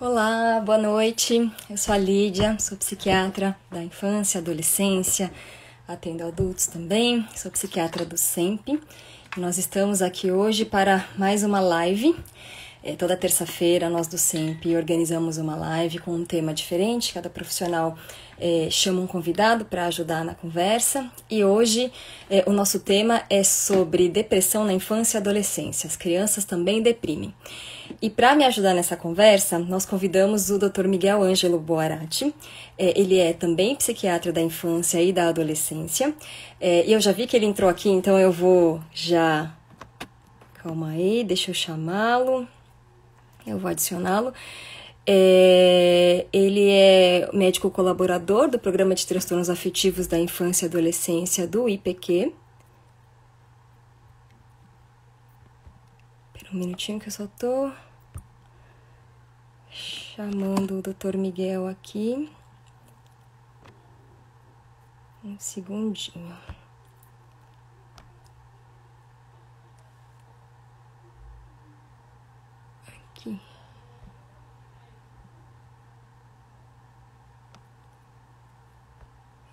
Olá, boa noite. Eu sou a Lídia, sou psiquiatra da infância, adolescência, atendo adultos também, sou psiquiatra do SEMP. Nós estamos aqui hoje para mais uma live. Toda terça-feira nós do SEMP organizamos uma live com um tema diferente, cada profissional chama um convidado para ajudar na conversa. E hoje o nosso tema é sobre depressão na infância e adolescência. As crianças também deprimem. E para me ajudar nessa conversa, nós convidamos o Dr. Miguel Ângelo Boarati. Ele é também psiquiatra da infância e da adolescência. E eu já vi que ele entrou aqui, então eu vou já... Calma aí, deixa eu chamá-lo. Eu vou adicioná-lo. Ele é médico colaborador do Programa de Transtornos Afetivos da Infância e Adolescência do IPQ. Espera um minutinho que eu só tô chamando o Dr. Miguel aqui. Um segundinho. Aqui.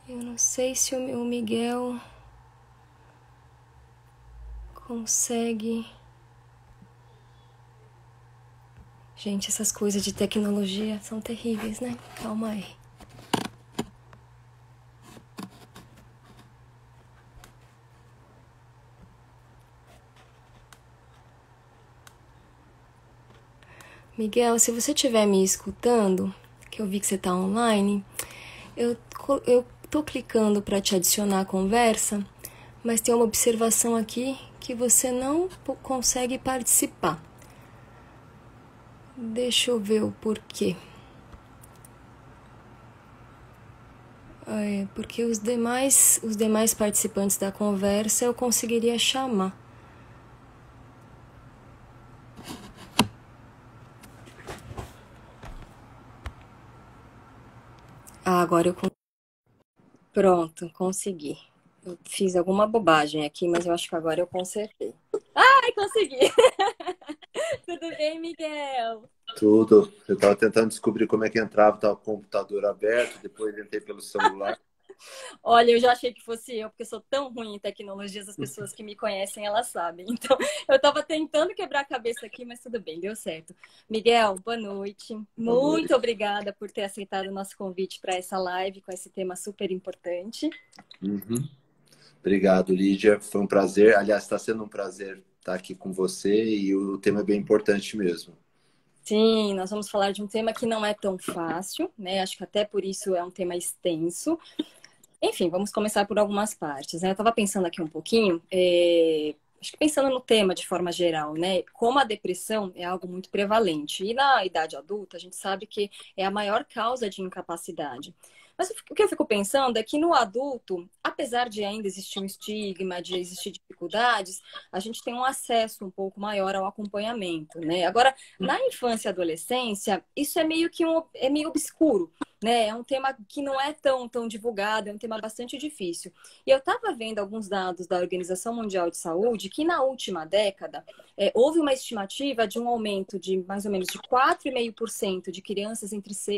Eu não sei se o Miguel consegue... Gente, essas coisas de tecnologia são terríveis, né? Calma aí. Miguel, se você estiver me escutando, que eu vi que você está online, eu tô clicando para te adicionar à conversa, mas tem uma observação aqui que você não consegue participar. Deixa eu ver o porquê. Porque os demais participantes da conversa eu conseguiria chamar. Agora eu... Pronto, consegui. Eu fiz alguma bobagem aqui, mas eu acho que agora eu consertei. Ai, consegui! Tudo bem, Miguel? Tudo. Eu estava tentando descobrir como é que entrava, estava com o computador aberto, depois entrei pelo celular. Olha, eu já achei que fosse eu, porque eu sou tão ruim em tecnologias, as pessoas que me conhecem, elas sabem. Então, eu estava tentando quebrar a cabeça aqui, mas tudo bem, deu certo. Miguel, boa noite. Boa Muito noite. obrigada por ter aceitado o nosso convite para essa live com esse tema super importante. Uhum. Obrigado, Lídia. Foi um prazer. Aliás, está sendo um prazer estar aqui com você e o tema é bem importante mesmo. Sim, nós vamos falar de um tema que não é tão fácil, né? Acho que até por isso é um tema extenso. Enfim, vamos começar por algumas partes, né? Eu estava pensando aqui um pouquinho, acho que pensando no tema de forma geral, né? Como a depressão é algo muito prevalente. E na idade adulta, a gente sabe que é a maior causa de incapacidade. Mas o que eu fico pensando é que no adulto, apesar de ainda existir um estigma, de existir dificuldades, a gente tem um acesso um pouco maior ao acompanhamento, né? Agora, na infância e adolescência, isso é meio que é meio obscuro, né? É um tema que não é tão divulgado, é um tema bastante difícil. E eu estava vendo alguns dados da Organização Mundial de Saúde que na última década houve uma estimativa de um aumento de mais ou menos de 4,5% de crianças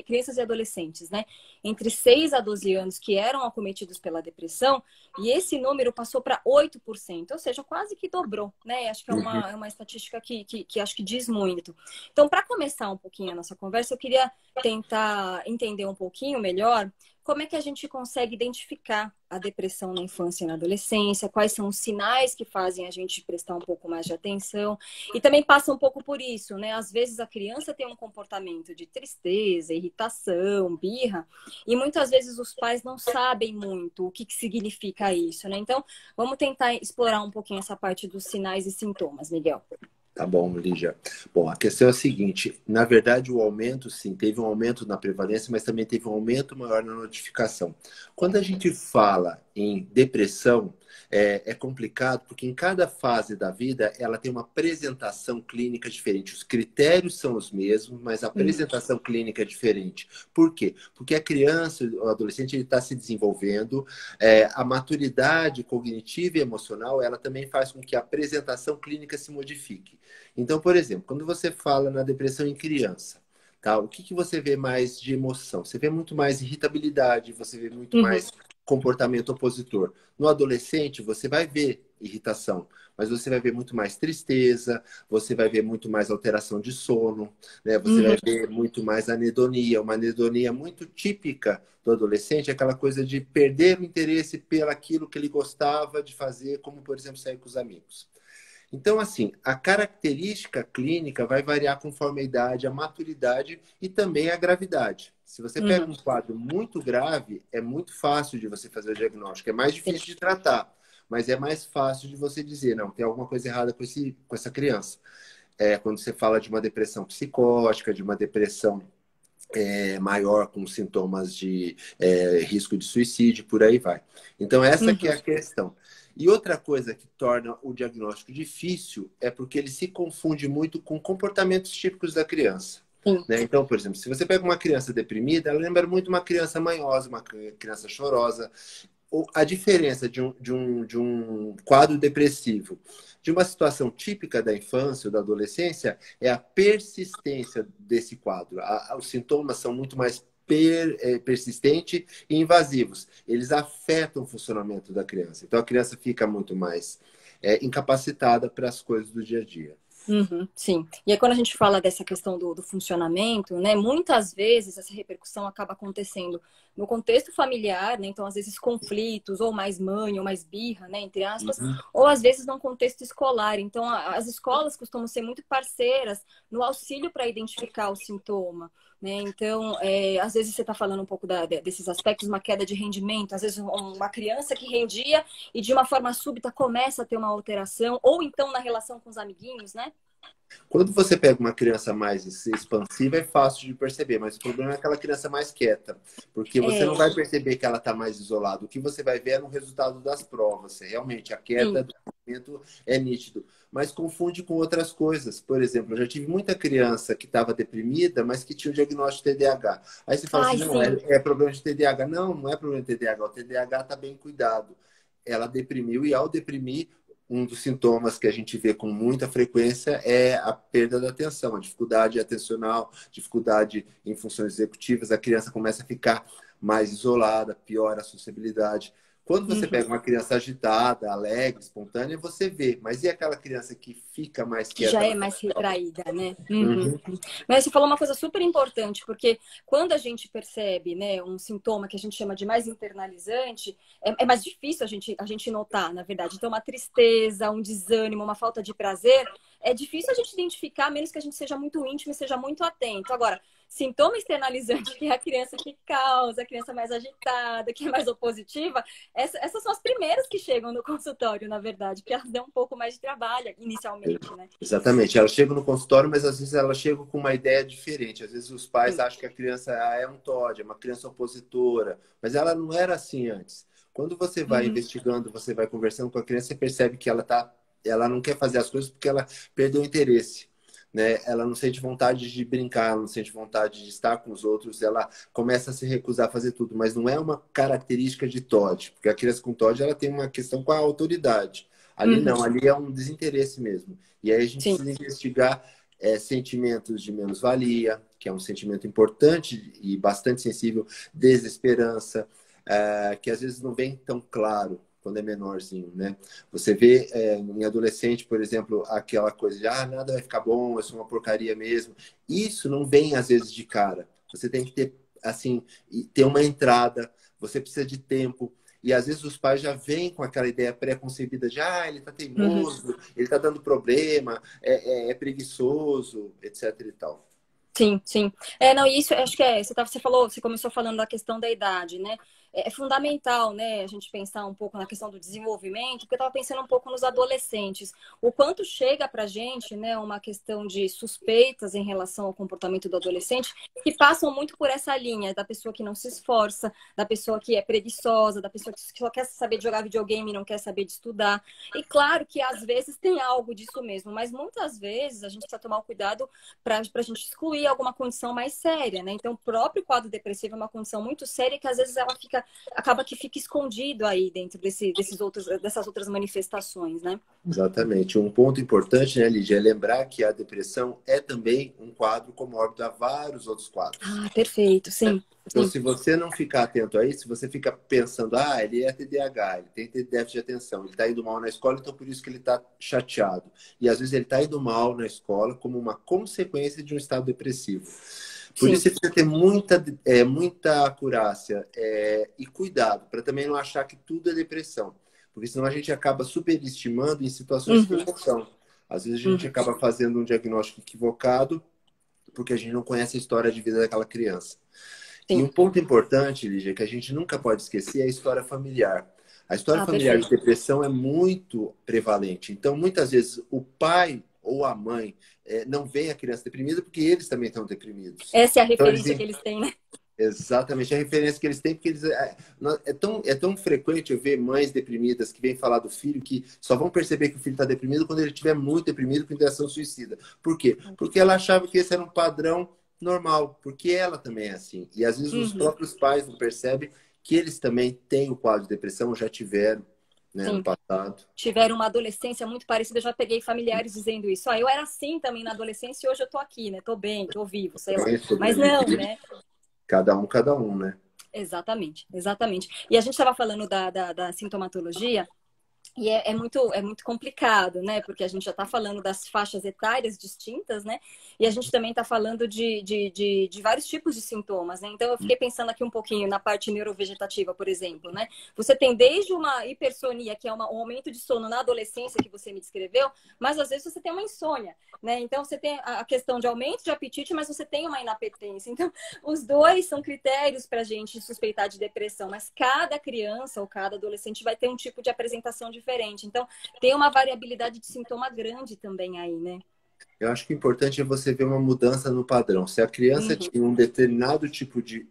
crianças e adolescentes, né? Entre 6 a 12 anos que eram acometidos pela depressão, e esse número passou para 8%, ou seja, quase que dobrou, né? Acho que Uhum. é uma estatística que acho que diz muito. Então, para começar um pouquinho a nossa conversa, eu queria tentar entender um pouquinho melhor como é que a gente consegue identificar a depressão na infância e na adolescência, quais são os sinais que fazem a gente prestar um pouco mais de atenção, e também passa um pouco por isso, né? Às vezes a criança tem um comportamento de tristeza, irritação, birra, e muitas vezes os pais não sabem muito o que significa isso, né? Então, vamos tentar explorar um pouquinho essa parte dos sinais e sintomas, Miguel. Tá bom, Lígia. Bom, a questão é a seguinte: na verdade, o aumento, sim, teve um aumento na prevalência, mas também teve um aumento maior na notificação. Quando a gente fala em depressão, é complicado, porque em cada fase da vida ela tem uma apresentação clínica diferente. Os critérios são os mesmos, mas a apresentação clínica é diferente. Por quê? Porque a criança, o adolescente, ele está se desenvolvendo, a maturidade cognitiva e emocional, ela também faz com que a apresentação clínica se modifique. Então, por exemplo, quando você fala na depressão em criança, tá? O que que você vê mais de emoção? Você vê muito mais irritabilidade, você vê muito Uhum, mais comportamento opositor. No adolescente, você vai ver irritação, mas você vai ver muito mais tristeza, você vai ver muito mais alteração de sono, né? Você vai uhum, ver muito mais anedonia, uma anedonia muito típica do adolescente, é aquela coisa de perder o interesse pelaquilo que ele gostava de fazer, como, por exemplo, sair com os amigos. Então, assim, a característica clínica vai variar conforme a idade, a maturidade e também a gravidade. Se você pega uhum. um quadro muito grave, é muito fácil de você fazer o diagnóstico. É mais Sim. difícil de tratar, mas é mais fácil de você dizer, não, tem alguma coisa errada com essa criança. É, quando você fala de uma depressão psicótica, de uma depressão maior com sintomas de risco de suicídio, por aí vai. Então, essa que é Uhum, a questão. E outra coisa que torna o diagnóstico difícil é porque ele se confunde muito com comportamentos típicos da criança. sim. Né? Então, por exemplo, se você pega uma criança deprimida, ela lembra muito uma criança manhosa, uma criança chorosa. A diferença de um quadro depressivo, de uma situação típica da infância ou da adolescência, é a persistência desse quadro. Os sintomas são muito mais persistentes e invasivos. Eles afetam o funcionamento da criança. Então, a criança fica muito mais incapacitada para as coisas do dia a dia. Uhum, sim. E aí, quando a gente fala dessa questão do funcionamento, né, muitas vezes essa repercussão acaba acontecendo no contexto familiar, né, então às vezes conflitos, ou mais mãe, ou mais birra, né, entre aspas, Uhum. ou às vezes num contexto escolar. Então, as escolas costumam ser muito parceiras no auxílio para identificar o sintoma. Né? Então, às vezes você está falando um pouco desses aspectos, uma queda de rendimento, às vezes uma criança que rendia e de uma forma súbita começa a ter uma alteração, ou então na relação com os amiguinhos, né? Quando você pega uma criança mais expansiva, é fácil de perceber, mas o problema é aquela criança mais quieta, porque você não É, vai perceber que ela está mais isolada. O que você vai ver é no resultado das provas. Realmente, a queda sim. do movimento é nítido, mas confunde com outras coisas. Por exemplo, eu já tive muita criança que estava deprimida, mas que tinha o diagnóstico de TDAH. Aí você fala assim, Ai, não, sim. é problema de TDAH. Não, não é problema de TDAH. O TDAH está bem cuidado. Ela deprimiu e, ao deprimir, um dos sintomas que a gente vê com muita frequência é a perda da atenção, a dificuldade atencional, dificuldade em funções executivas, a criança começa a ficar mais isolada, piora a sociabilidade. Quando você Uhum. pega uma criança agitada, alegre, espontânea, você vê. Mas e aquela criança que fica mais Que já quieta é na mais prova? retraída, né? Uhum. Uhum. Mas você falou uma coisa super importante, porque quando a gente percebe, né, um sintoma que a gente chama de mais internalizante, é mais difícil a gente notar, na verdade. Então, uma tristeza, um desânimo, uma falta de prazer, é difícil a gente identificar, a menos que a gente seja muito íntimo e seja muito atento. Agora, sintoma externalizante, que é a criança que causa, a criança mais agitada, que é mais opositiva, essas são as primeiras que chegam no consultório, na verdade, porque elas dão um pouco mais de trabalho inicialmente, né? Exatamente. Ela chega no consultório, mas às vezes ela chega com uma ideia diferente. Às vezes os pais Sim. acham que a criança é um TOD, é uma criança opositora, mas ela não era assim antes. Quando você vai Uhum. investigando, você vai conversando com a criança, você percebe que ela não quer fazer as coisas porque ela perdeu o interesse. Né? Ela não sente vontade de brincar, ela não sente vontade de estar com os outros, ela começa a se recusar a fazer tudo, mas não é uma característica de TOD, porque a criança com TOD ela tem uma questão com a autoridade. Ali Uhum. não, ali é um desinteresse mesmo. E aí a gente Sim. precisa investigar sentimentos de menos-valia, que é um sentimento importante e bastante sensível, desesperança, que às vezes não vem tão claro quando é menorzinho, né? Você vê em adolescente, por exemplo, aquela coisa de nada vai ficar bom, eu sou uma porcaria mesmo. Isso não vem às vezes de cara. Você tem que ter, assim, ter uma entrada, você precisa de tempo. E às vezes os pais já vêm com aquela ideia pré-concebida de ele tá Uhum. teimoso, ele tá dando problema, é preguiçoso, etc e tal. Sim, sim. Não, isso acho que você falou, você começou falando da questão da idade, né? É fundamental, né, a gente pensar um pouco na questão do desenvolvimento, porque eu estava pensando um pouco nos adolescentes. O quanto chega para a gente, né, uma questão de suspeitas em relação ao comportamento do adolescente, que passam muito por essa linha da pessoa que não se esforça, da pessoa que é preguiçosa, da pessoa que só quer saber de jogar videogame e não quer saber de estudar. E claro que às vezes tem algo disso mesmo, mas muitas vezes a gente precisa tomar o cuidado para a gente excluir alguma condição mais séria, né? Então, o próprio quadro depressivo é uma condição muito séria que às vezes ela fica acaba que fica escondido aí dentro dessas outras manifestações, né? Exatamente. Um ponto importante, né, Lídia, é lembrar que a depressão é também um quadro comórbido a vários outros quadros. Ah, perfeito, sim. Então, Sim. se você não ficar atento a isso, se você fica pensando, ele é TDAH, ele tem déficit de atenção, ele está indo mal na escola, então por isso que ele está chateado. E às vezes ele está indo mal na escola como uma consequência de um estado depressivo. Por Sim. isso você precisa ter muita acurácia e cuidado, para também não achar que tudo é depressão. Porque senão a gente acaba superestimando em situações que Uhum. não são. Às vezes a gente Uhum. acaba fazendo um diagnóstico equivocado porque a gente não conhece a história de vida daquela criança. E um Sim. ponto importante, Lígia, que a gente nunca pode esquecer é a história familiar. A história Ah, familiar de perfeito. depressão é muito prevalente. Então, muitas vezes, o pai ou a mãe não vê a criança deprimida porque eles também estão deprimidos. Essa é a Então, eles referência que eles têm, né? exatamente a referência que eles têm, porque é tão frequente eu ver mães deprimidas que vêm falar do filho que só vão perceber que o filho está deprimido quando ele estiver muito deprimido com ideação suicida. Por quê? Porque ela achava que esse era um padrão normal, porque ela também é assim. E às vezes os Uhum. próprios pais não percebem que eles também têm o quadro de depressão, já tiveram, né, no Sim. passado. Tiveram uma adolescência muito parecida, eu já peguei familiares dizendo isso. Eu era assim também na adolescência e hoje eu tô aqui, né? Tô bem, tô vivo, sei lá. Também Mas não, sobreviver, né? cada um, né? Exatamente, exatamente. E a gente estava falando da sintomatologia. E é muito complicado, né? Porque a gente já está falando das faixas etárias distintas, né? E a gente também está falando de vários tipos de sintomas, né? Então, eu fiquei pensando aqui um pouquinho na parte neurovegetativa, por exemplo, né? Você tem desde uma hipersonia, que é um aumento de sono na adolescência, que você me descreveu, mas às vezes você tem uma insônia, né? Então, você tem a questão de aumento de apetite, mas você tem uma inapetência. Então, os dois são critérios para a gente suspeitar de depressão, mas cada criança ou cada adolescente vai ter um tipo de apresentação diferente. Então, tem uma variabilidade de sintoma grande também aí, né? Eu acho que o importante é você ver uma mudança no padrão. Se a criança Uhum. tinha um determinado tipo de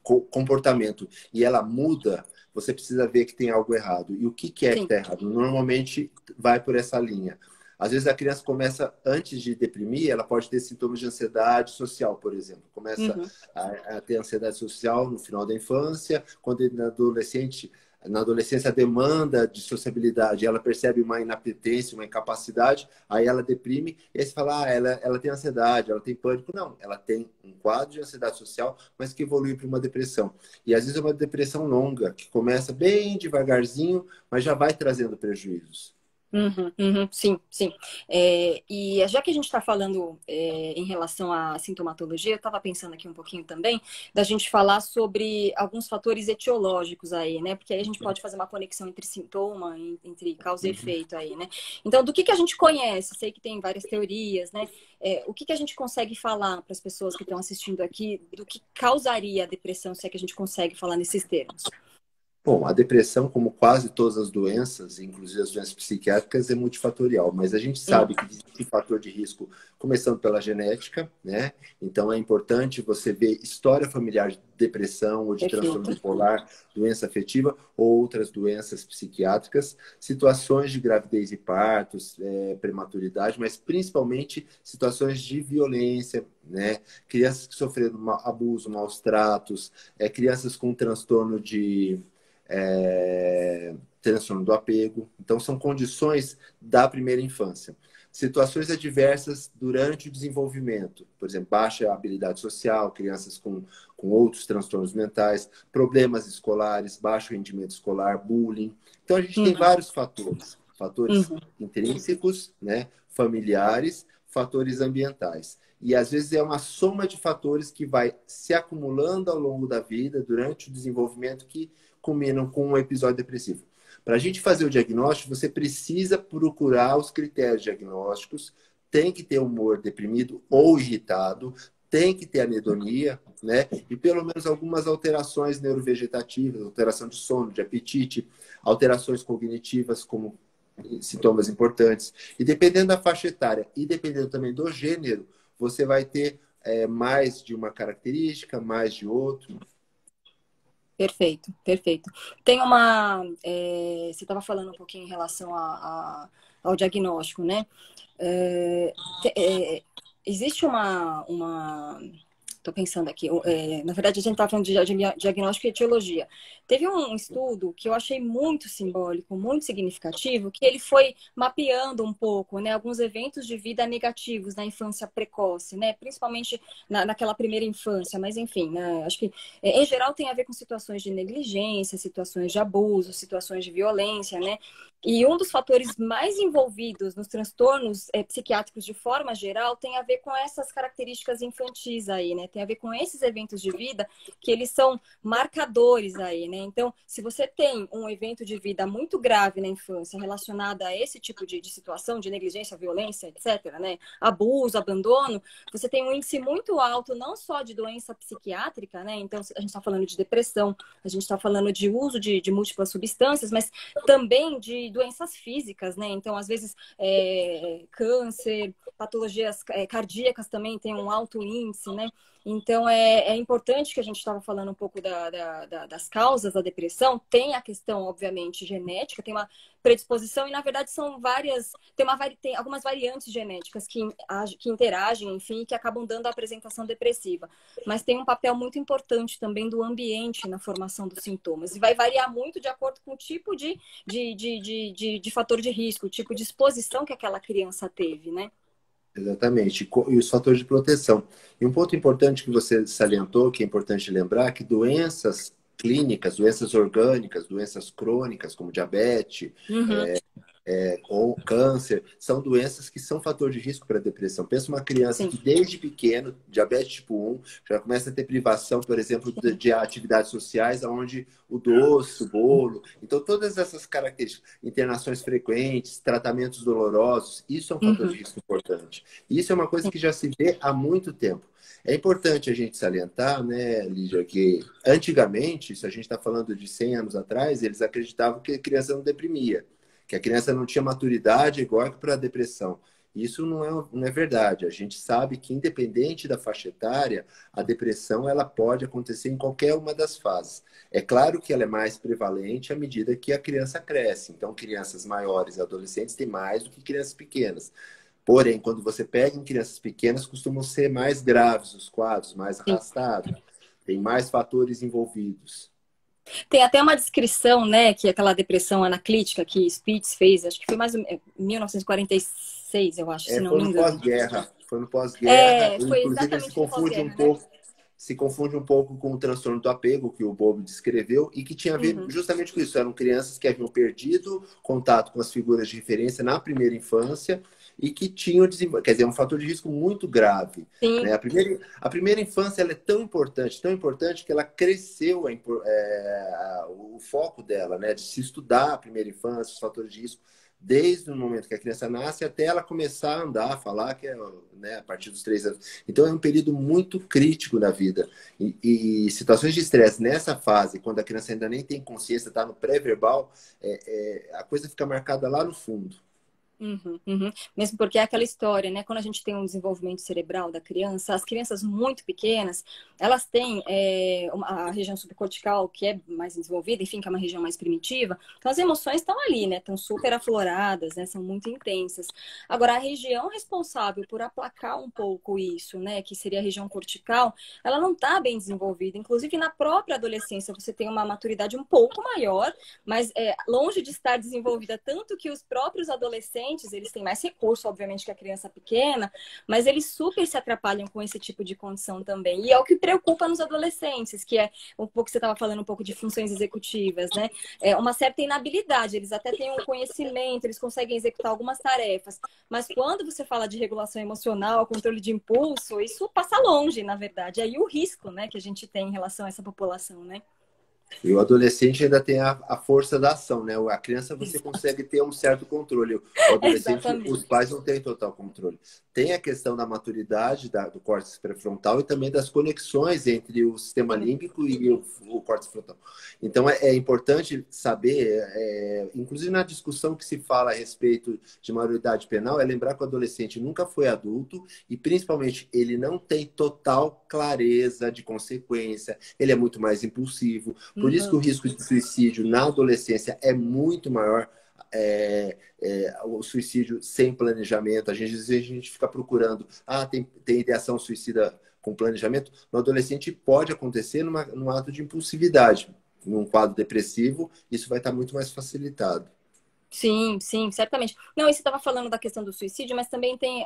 comportamento e ela muda, você precisa ver que tem algo errado. E o que é que Sim. está errado? Normalmente vai por essa linha. Às vezes a criança começa, antes de deprimir, ela pode ter sintomas de ansiedade social, por exemplo. Começa Uhum. a ter ansiedade social no final da infância, quando ele é adolescente. Na adolescência, a demanda de sociabilidade, ela percebe uma inapetência, uma incapacidade, aí ela deprime, e aí você fala, ela tem ansiedade, ela tem pânico. Não, ela tem um quadro de ansiedade social, mas que evolui para uma depressão. E às vezes é uma depressão longa, que começa bem devagarzinho, mas já vai trazendo prejuízos. Uhum, uhum, sim, sim. E já que a gente está falando em relação à sintomatologia, eu estava pensando aqui um pouquinho também da gente falar sobre alguns fatores etiológicos aí, né? Porque aí a gente pode fazer uma conexão entre sintoma, entre causa e efeito aí, né? Então, do que a gente conhece? Sei que tem várias teorias, né? O que a gente consegue falar para as pessoas que estão assistindo aqui do que causaria a depressão, se é que a gente consegue falar nesses termos? Bom, a depressão, como quase todas as doenças, inclusive as doenças psiquiátricas, é multifatorial, mas a gente sabe que existe fator de risco, começando pela genética, né? Então é importante você ver história familiar de depressão ou de transtorno Perfeito. bipolar, doença afetiva ou outras doenças psiquiátricas, situações de gravidez e partos, prematuridade, mas principalmente situações de violência, né? Crianças que sofreram abuso, maus tratos, crianças com transtorno de transtorno do apego. Então, são condições da primeira infância. Situações adversas durante o desenvolvimento, por exemplo, baixa habilidade social, crianças com outros transtornos mentais, problemas escolares, baixo rendimento escolar, bullying. Então, a gente tem Uhum, vários fatores. Fatores uhum. intrínsecos, né, familiares, fatores ambientais. E às vezes é uma soma de fatores que vai se acumulando ao longo da vida, durante o desenvolvimento, que culminam com um episódio depressivo. Para a gente fazer o diagnóstico, você precisa procurar os critérios diagnósticos, tem que ter humor deprimido ou irritado, tem que ter anedonia, né? E pelo menos algumas alterações neurovegetativas, alteração de sono, de apetite, alterações cognitivas, como sintomas importantes. E dependendo da faixa etária e dependendo também do gênero, você vai ter mais de uma característica, mais de outro. Perfeito, perfeito. Tem uma. Você estava falando um pouquinho em relação ao diagnóstico, né? É, te- é, existe Estou pensando aqui, na verdade a gente está falando de diagnóstico e etiologia. Teve um estudo que eu achei muito simbólico, muito significativo, que ele foi mapeando um pouco, né, alguns eventos de vida negativos na infância precoce, né, principalmente naquela primeira infância, mas enfim, né, acho que em geral tem a ver com situações de negligência, situações de abuso, situações de violência, né? E um dos fatores mais envolvidos nos transtornos psiquiátricos de forma geral tem a ver com essas características infantis aí, né? Tem a ver com esses eventos de vida que eles são marcadores aí, né? Então, se você tem um evento de vida muito grave na infância relacionado a esse tipo de situação, de negligência, violência, etc., né? Abuso, abandono, você tem um índice muito alto, não só de doença psiquiátrica, né? Então, a gente está falando de depressão, a gente está falando de uso de múltiplas substâncias, mas também de doenças físicas, né? Então, às vezes, câncer, patologias cardíacas também tem um alto índice, né? Então, é importante que a gente estava falando um pouco das causas da depressão. Tem a questão, obviamente, genética, tem uma predisposição e, na verdade, são várias... Tem algumas variantes genéticas que interagem, enfim, que acabam dando a apresentação depressiva. Mas tem um papel muito importante também do ambiente na formação dos sintomas. E vai variar muito de acordo com o tipo de fator de risco, o tipo de exposição que aquela criança teve, né? Exatamente. E os fatores de proteção. E um ponto importante que você salientou, que é importante lembrar, que doenças clínicas, doenças orgânicas, doenças crônicas, como diabetes, Uhum. ou câncer, são doenças que são fator de risco para a depressão. Pensa uma criança Sim. que desde pequeno, diabetes tipo 1, já começa a ter privação, por exemplo, de atividades sociais, onde o doce, o bolo, então todas essas características, internações frequentes, tratamentos dolorosos, isso é um fator Uhum. de risco importante. Isso é uma coisa Sim. que já se vê há muito tempo. É importante a gente salientar, né, Lígia, que antigamente, se a gente está falando de 100 anos atrás, eles acreditavam que a criança não deprimia, que a criança não tinha maturidade igual que para a depressão. Isso não é verdade. A gente sabe que, independente da faixa etária, a depressão ela pode acontecer em qualquer uma das fases. É claro que ela é mais prevalente à medida que a criança cresce. Então, crianças maiores e adolescentes têm mais do que crianças pequenas. Porém, quando você pega em crianças pequenas, costumam ser mais graves os quadros, mais Sim. arrastados, tem mais fatores envolvidos. Tem até uma descrição, né, que aquela depressão anaclítica que Spitz fez, acho que foi mais em 1946, eu acho, se não Foi me no engano. pós-guerra. Foi no pós-guerra. Foi Inclusive, ele exatamente no pós-guerra, né? se confunde um pouco com o transtorno do apego que o Bowlby descreveu e que tinha a ver Uhum. justamente com isso. Eram crianças que haviam perdido contato com as figuras de referência na primeira infância e que tinham desenvolvido, quer dizer, um fator de risco muito grave. Sim. Né? A primeira infância ela é tão importante que ela cresceu o foco dela, né? De se estudar a primeira infância, os fatores de risco desde o momento que a criança nasce até ela começar a andar, a falar, que é, né, a partir dos 3 anos. Então, é um período muito crítico da vida. E situações de estresse nessa fase, quando a criança ainda nem tem consciência, está no pré-verbal, a coisa fica marcada lá no fundo. Uhum, uhum. Mesmo porque é aquela história, né? Quando a gente tem um desenvolvimento cerebral da criança, as crianças muito pequenas, elas têm a região subcortical que é mais desenvolvida, enfim, que é uma região mais primitiva. Então as emoções estão ali, né? Estão super afloradas, né? São muito intensas. Agora, a região responsável por aplacar um pouco isso, né? Que seria a região cortical, ela não está bem desenvolvida. Inclusive, na própria adolescência, você tem uma maturidade um pouco maior, mas longe de estar desenvolvida, tanto que os próprios adolescentes eles têm mais recurso, obviamente, que a criança pequena, mas eles super se atrapalham com esse tipo de condição também. E é o que preocupa nos adolescentes, que é um pouco, você estava falando um pouco de funções executivas, né? É uma certa inabilidade, eles até têm um conhecimento, eles conseguem executar algumas tarefas, mas quando você fala de regulação emocional, controle de impulso, isso passa longe, na verdade. Aí o risco, né, que a gente tem em relação a essa população, né? E o adolescente ainda tem a força da ação, né? A criança você consegue ter um certo controle. O adolescente, os Exatamente. pais não têm total controle. Tem a questão da maturidade do córtex pré-frontal e também das conexões entre o sistema Sim. límbico e o córtex frontal. Então é importante saber, inclusive na discussão que se fala a respeito de maioridade penal, é lembrar que o adolescente nunca foi adulto e principalmente ele não tem total clareza de consequência, ele é muito mais impulsivo. Por isso que o Uhum. risco de suicídio na adolescência é muito maior. O suicídio sem planejamento. Às vezes a gente fica procurando, tem ideação suicida com planejamento, no adolescente pode acontecer num ato de impulsividade. Num quadro depressivo, isso vai estar muito mais facilitado. Sim, sim, certamente. Não, e você estava falando da questão do suicídio, mas também tem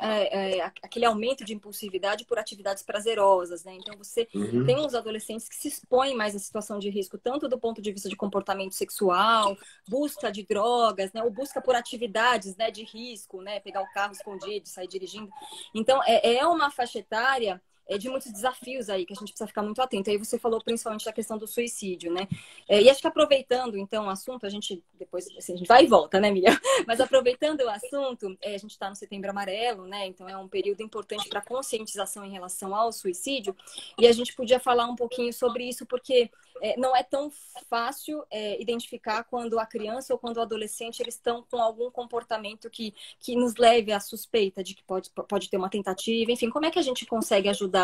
aquele aumento de impulsividade por atividades prazerosas, né? Então você Uhum. tem uns adolescentes que se expõem mais à situação de risco, tanto do ponto de vista de comportamento sexual, busca de drogas, né? Ou busca por atividades, né, de risco, né? Pegar o carro escondido, sair dirigindo. Então é uma faixa etária de muitos desafios aí que a gente precisa ficar muito atento. Aí você falou principalmente da questão do suicídio, né? E acho que aproveitando, então, o assunto, a gente depois, assim, a gente vai e volta, né, Miriam? Mas aproveitando o assunto, a gente está no Setembro Amarelo, né? Então é um período importante para conscientização em relação ao suicídio. E a gente podia falar um pouquinho sobre isso, porque não é tão fácil identificar quando a criança ou quando o adolescente eles estão com algum comportamento que nos leve à suspeita de que pode ter uma tentativa. Enfim, como é que a gente consegue ajudar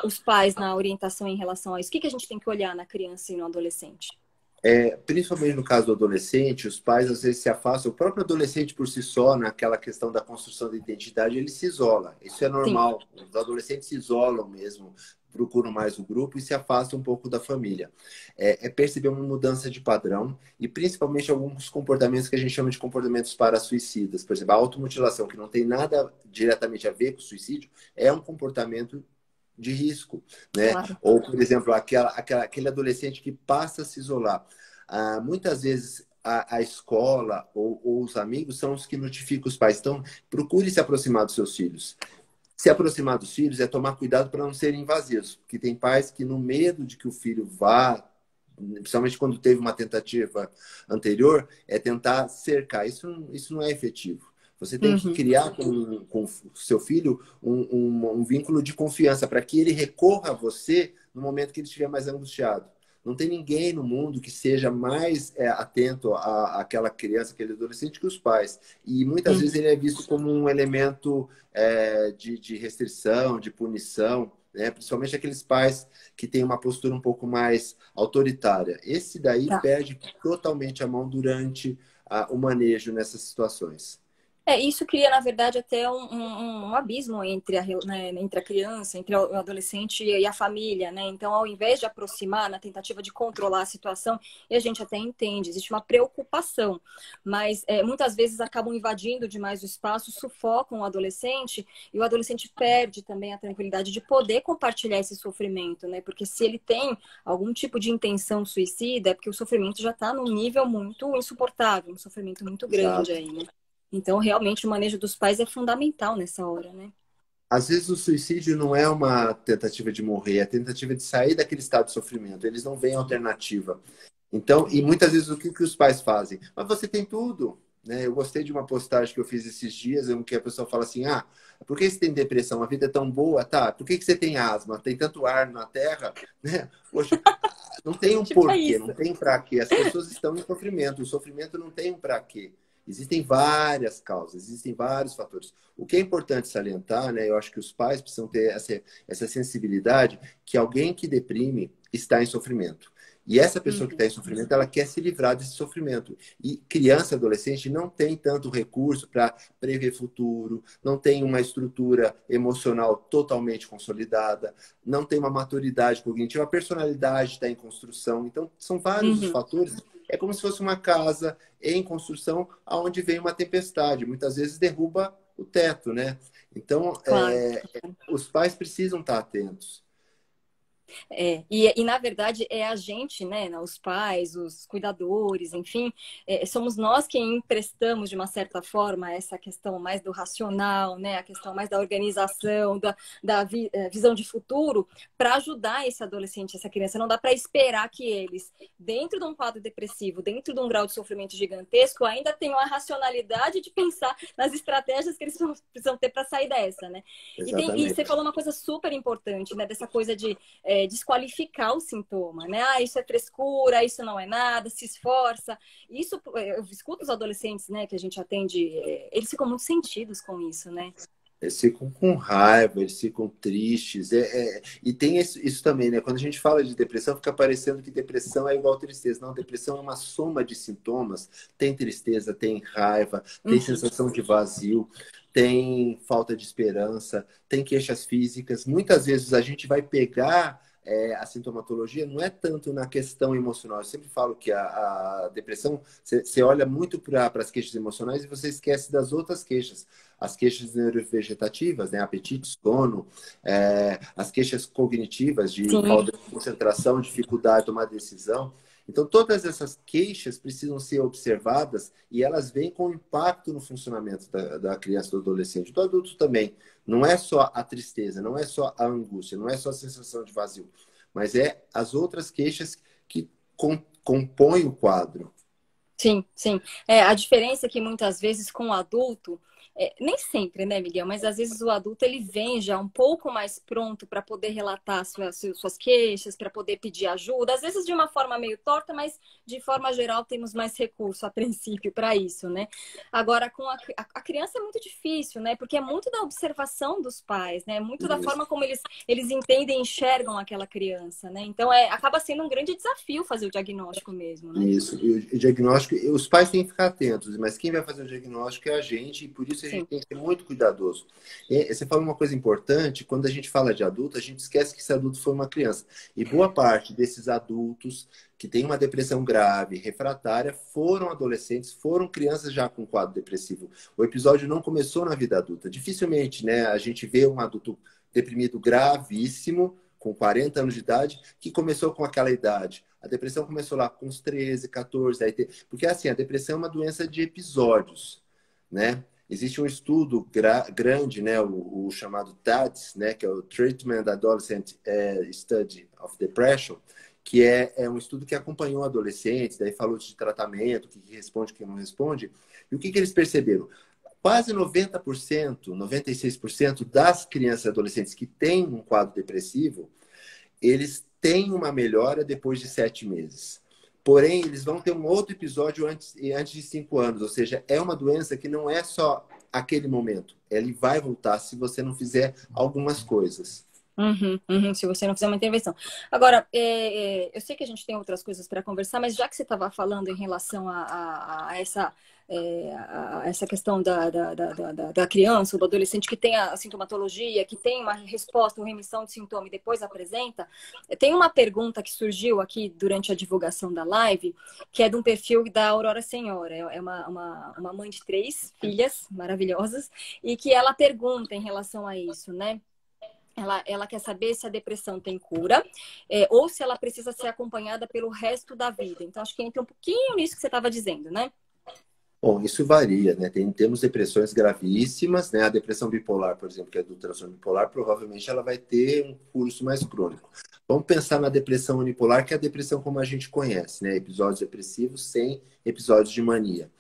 os pais na orientação em relação a isso? O que a gente tem que olhar na criança e no adolescente? Principalmente no caso do adolescente, os pais às vezes se afastam. O próprio adolescente por si só, naquela questão da construção da identidade, ele se isola. Isso é Sim. normal. Os adolescentes se isolam mesmo, procuram mais o grupo e se afastam um pouco da família. É perceber uma mudança de padrão e principalmente alguns comportamentos que a gente chama de comportamentos para-suicidas. Por exemplo, a automutilação, que não tem nada diretamente a ver com o suicídio, é um comportamento de risco, né? Claro. Ou, por exemplo, aquele adolescente que passa a se isolar. Muitas vezes a escola ou os amigos são os que notificam os pais. Então, procure se aproximar dos seus filhos. Se aproximar dos filhos é tomar cuidado para não serem invasivos, porque tem pais que, no medo de que o filho vá, principalmente quando teve uma tentativa anterior, é tentar cercar. Isso não é efetivo. Você tem que Uhum. criar com o seu filho um vínculo de confiança para que ele recorra a você no momento que ele estiver mais angustiado. Não tem ninguém no mundo que seja mais atento àquela criança, aquele adolescente, que os pais. E muitas vezes Uhum. ele é visto como um elemento de restrição, de punição, né? Principalmente aqueles pais que têm uma postura um pouco mais autoritária. Esse daí Tá. perde totalmente a mão durante o manejo nessas situações. Isso cria, na verdade, até um abismo entre a criança, entre o adolescente e a família, né? Então, ao invés de aproximar na tentativa de controlar a situação, e a gente até entende, existe uma preocupação, mas muitas vezes acabam invadindo demais o espaço, sufocam o adolescente, e o adolescente perde também a tranquilidade de poder compartilhar esse sofrimento, né? Porque se ele tem algum tipo de intenção suicida, é porque o sofrimento já está num nível muito insuportável, um sofrimento muito grande Exato. aí, né? Então, realmente, o manejo dos pais é fundamental nessa hora, né? Às vezes o suicídio não é uma tentativa de morrer, é a tentativa de sair daquele estado de sofrimento. Eles não veem alternativa. Então, e muitas vezes o que os pais fazem? Mas você tem tudo, né? Eu gostei de uma postagem que eu fiz esses dias, em que a pessoa fala assim: por que você tem depressão? A vida é tão boa, tá? Por que você tem asma? Tem tanto ar na terra, né? Poxa, não tem um Tipo, é porquê, isso. não tem um pra quê. As pessoas estão em sofrimento. O sofrimento não tem um pra quê. Existem várias causas, existem vários fatores. O que é importante salientar, né? Eu acho que os pais precisam ter essa sensibilidade que alguém que deprime está em sofrimento. E essa pessoa que está Uhum. em sofrimento, ela quer se livrar desse sofrimento. E criança e adolescente não tem tanto recurso para prever futuro, não tem uma estrutura emocional totalmente consolidada, não tem uma maturidade cognitiva, a personalidade está em construção. Então, são vários os Uhum. fatores. É como se fosse uma casa em construção aonde vem uma tempestade. Muitas vezes derruba o teto, né? Então, Claro. os pais precisam estar atentos. Na verdade é a gente, né, os pais, os cuidadores, enfim, somos nós quem emprestamos de uma certa forma essa questão mais do racional, né, a questão mais da organização, visão de futuro, para ajudar esse adolescente, essa criança. Não dá para esperar que eles, dentro de um quadro depressivo, dentro de um grau de sofrimento gigantesco, ainda tenham a racionalidade de pensar nas estratégias que eles precisam ter para sair dessa, né? E você Exatamente. falou uma coisa super importante, né, dessa coisa de desqualificar o sintoma, né? Isso é frescura, isso não é nada, se esforça. Isso, eu escuto os adolescentes, né, que a gente atende, eles ficam muito sentidos com isso, né? Eles ficam com raiva, eles ficam tristes. E tem isso também, né? Quando a gente fala de depressão, fica parecendo que depressão é igual tristeza. Não, depressão é uma soma de sintomas. Tem tristeza, tem raiva, tem Uhum. sensação de vazio, tem falta de esperança, tem queixas físicas. Muitas vezes a gente vai pegar a sintomatologia, não é tanto na questão emocional. Eu sempre falo que a depressão, você olha muito para as queixas emocionais e você esquece das outras queixas. As queixas neurovegetativas, né? Apetite, sono, as queixas cognitivas de Sim, falta de concentração, dificuldade de tomar decisão. Então, todas essas queixas precisam ser observadas e elas vêm com impacto no funcionamento da criança, do adolescente, do adulto também. Não é só a tristeza, não é só a angústia, não é só a sensação de vazio, mas é as outras queixas que compõem o quadro. sim, sim. A diferença é que muitas vezes com o adulto, nem sempre, né, Miguel? Mas às vezes o adulto ele vem já um pouco mais pronto para poder relatar suas queixas, para poder pedir ajuda, às vezes de uma forma meio torta, mas de forma geral temos mais recurso a princípio para isso, né? Agora, com a criança é muito difícil, né? Porque é muito da observação dos pais, né? Muito da Isso. forma como eles entendem e enxergam aquela criança, né? Então, acaba sendo um grande desafio fazer o diagnóstico mesmo, né? Isso. E o diagnóstico, os pais têm que ficar atentos, mas quem vai fazer o diagnóstico é a gente, e por isso a gente Sim. tem que ser muito cuidadoso. E você fala uma coisa importante, quando a gente fala de adulto, a gente esquece que esse adulto foi uma criança. E boa parte desses adultos que têm uma depressão grave, refratária, foram adolescentes, foram crianças já com quadro depressivo. O episódio não começou na vida adulta. Dificilmente, né, a gente vê um adulto deprimido gravíssimo, com 40 anos de idade, que começou com aquela idade. A depressão começou lá com uns 13, 14, porque assim, a depressão é uma doença de episódios, né? Existe um estudo grande, né, o chamado TADS, né, que é o Treatment Adolescent Study of Depression, que é um estudo que acompanhou adolescentes, daí falou de tratamento, o que responde, o que não responde. E o que eles perceberam? Quase 90%, 96% das crianças e adolescentes que têm um quadro depressivo, eles têm uma melhora depois de 7 meses. Porém, eles vão ter um outro episódio antes de 5 anos. Ou seja, é uma doença que não é só aquele momento. Ele vai voltar se você não fizer algumas coisas. Uhum, uhum, se você não fizer uma intervenção. Agora, eu sei que a gente tem outras coisas para conversar, mas já que você estava falando em relação a essa, a essa questão da criança ou do adolescente que tem a sintomatologia, que tem uma resposta ou remissão de sintoma e depois apresenta, tem uma pergunta que surgiu aqui durante a divulgação da live, que é de um perfil da Aurora Senhora. É uma mãe de 3 filhas maravilhosas, e que ela pergunta em relação a isso, né? Ela quer saber se a depressão tem cura, ou se ela precisa ser acompanhada pelo resto da vida. Então, acho que entra um pouquinho nisso que você estava dizendo, né? Bom, isso varia, né? Temos depressões gravíssimas, né? A depressão bipolar, por exemplo, que é do transtorno bipolar, provavelmente ela vai ter um curso mais crônico. Vamos pensar na depressão unipolar, que é a depressão como a gente conhece, né? Episódios depressivos sem episódios de mania.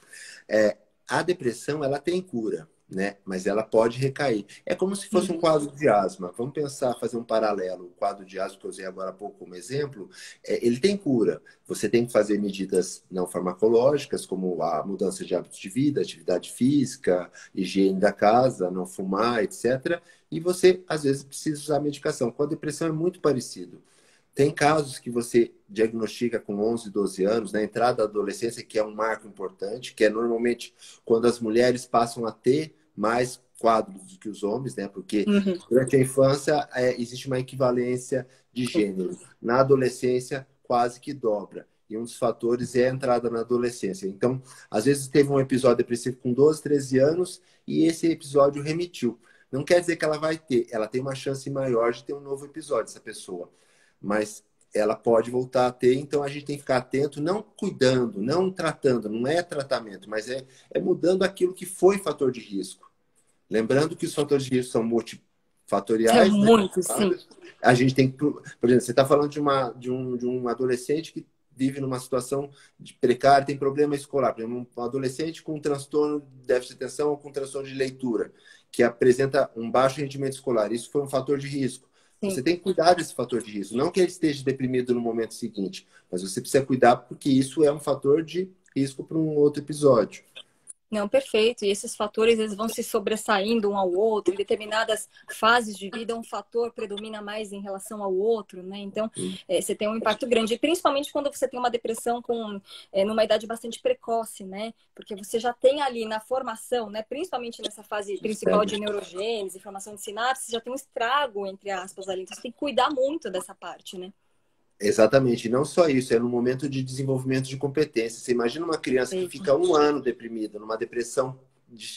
A depressão, ela tem cura, né? Mas ela pode recair. É como se fosse um Uhum. quadro de asma. Vamos pensar, fazer um paralelo. O quadro de asma que eu usei agora há pouco como exemplo, ele tem cura. Você tem que fazer medidas não farmacológicas, como a mudança de hábitos de vida, atividade física, higiene da casa, não fumar, etc. E você, às vezes, precisa usar medicação. Com a depressão é muito parecido. Tem casos que você diagnostica com 11, 12 anos, na entrada da adolescência, que é um marco importante, que é normalmente quando as mulheres passam a ter mais quadros do que os homens, né? Porque Uhum. durante a infância existe uma equivalência de gênero. Na adolescência, quase que dobra. E um dos fatores é a entrada na adolescência. Então, às vezes teve um episódio depressivo com 12, 13 anos e esse episódio remitiu. Não quer dizer que ela vai ter, ela tem uma chance maior de ter um novo episódio, essa pessoa, mas ela pode voltar a ter, então a gente tem que ficar atento, não cuidando, não tratando, não é tratamento, mas é mudando aquilo que foi fator de risco. Lembrando que os fatores de risco são É multifatoriais, né? muito, sim. A gente tem que, por exemplo, você está falando de um adolescente que vive numa situação de precária, tem problema escolar, por exemplo, um adolescente com transtorno de déficit de atenção ou com transtorno de leitura, que apresenta um baixo rendimento escolar. Isso foi um fator de risco. Você Sim. tem que cuidar desse fator de risco. Não que ele esteja deprimido no momento seguinte, mas você precisa cuidar porque isso é um fator de risco para um outro episódio. Não, perfeito. E esses fatores eles vão se sobressaindo um ao outro. Em determinadas fases de vida, um fator predomina mais em relação ao outro, né? Então, você tem um impacto grande. E principalmente quando você tem uma depressão numa idade bastante precoce, né? Porque você já tem ali na formação, né? Principalmente nessa fase principal de neurogênese, formação de sinapses, já tem um estrago, entre aspas, ali. Então, você tem que cuidar muito dessa parte, né? Exatamente, e não só isso, é no momento de desenvolvimento de competência. Você imagina uma criança que Perfeito. fica um ano deprimida, numa depressão,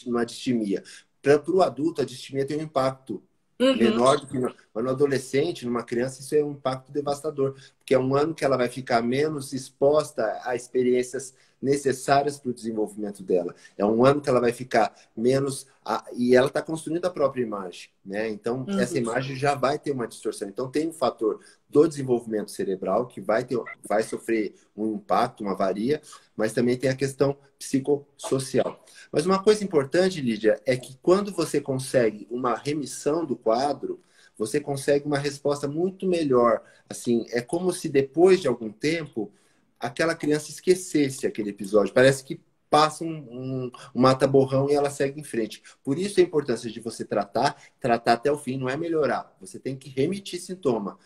numa distimia. Para o adulto, a distimia tem um impacto Uhum. menor do que mas no adolescente, numa criança, isso é um impacto devastador, porque é um ano que ela vai ficar menos exposta a experiências necessárias para o desenvolvimento dela. É um ano que ela vai ficar menos e ela está construindo a própria imagem, né? Então essa Uhum. imagem já vai ter uma distorção. Então tem um fator do desenvolvimento cerebral que vai sofrer um impacto, uma avaria, mas também tem a questão psicossocial. Mas uma coisa importante, Lídia, é que quando você consegue uma remissão do quadro, você consegue uma resposta muito melhor. Assim, é como se depois de algum tempo aquela criança esquecesse aquele episódio. Parece que passa um mata-borrão e ela segue em frente. Por isso a importância de você tratar até o fim, não é melhorar. Você tem que remitir sintoma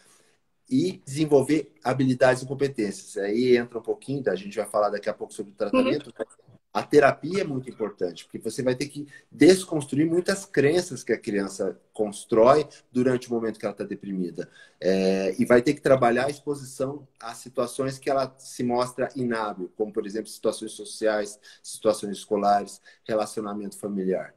e desenvolver habilidades e competências. Aí entra um pouquinho, a gente vai falar daqui a pouco sobre o Uhum. tratamento. A terapia é muito importante, porque você vai ter que desconstruir muitas crenças que a criança constrói durante o momento que ela está deprimida. E vai ter que trabalhar a exposição a situações que ela se mostra inábil, como, por exemplo, situações sociais, situações escolares, relacionamento familiar.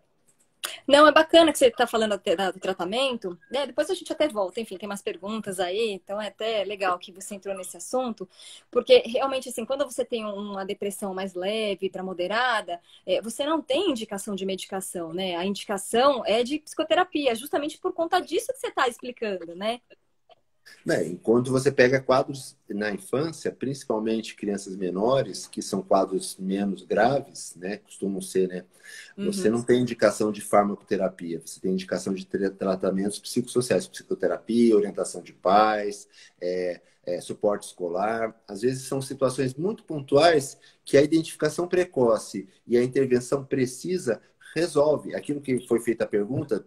Não, é bacana que você está falando até do tratamento, né? Depois a gente até volta, enfim, tem umas perguntas aí, então é até legal que você entrou nesse assunto, porque realmente, assim, quando você tem uma depressão mais leve para moderada, você não tem indicação de medicação, né? A indicação é de psicoterapia, justamente por conta disso que você está explicando, né? Né? Enquanto você pega quadros na infância, principalmente crianças menores, que são quadros menos graves, né? Costumam ser, né? Você Uhum. não tem indicação de farmacoterapia, você tem indicação de tratamentos psicossociais, psicoterapia, orientação de pais, suporte escolar. Às vezes são situações muito pontuais que a identificação precoce e a intervenção precisa resolve. Aquilo que foi feita a pergunta,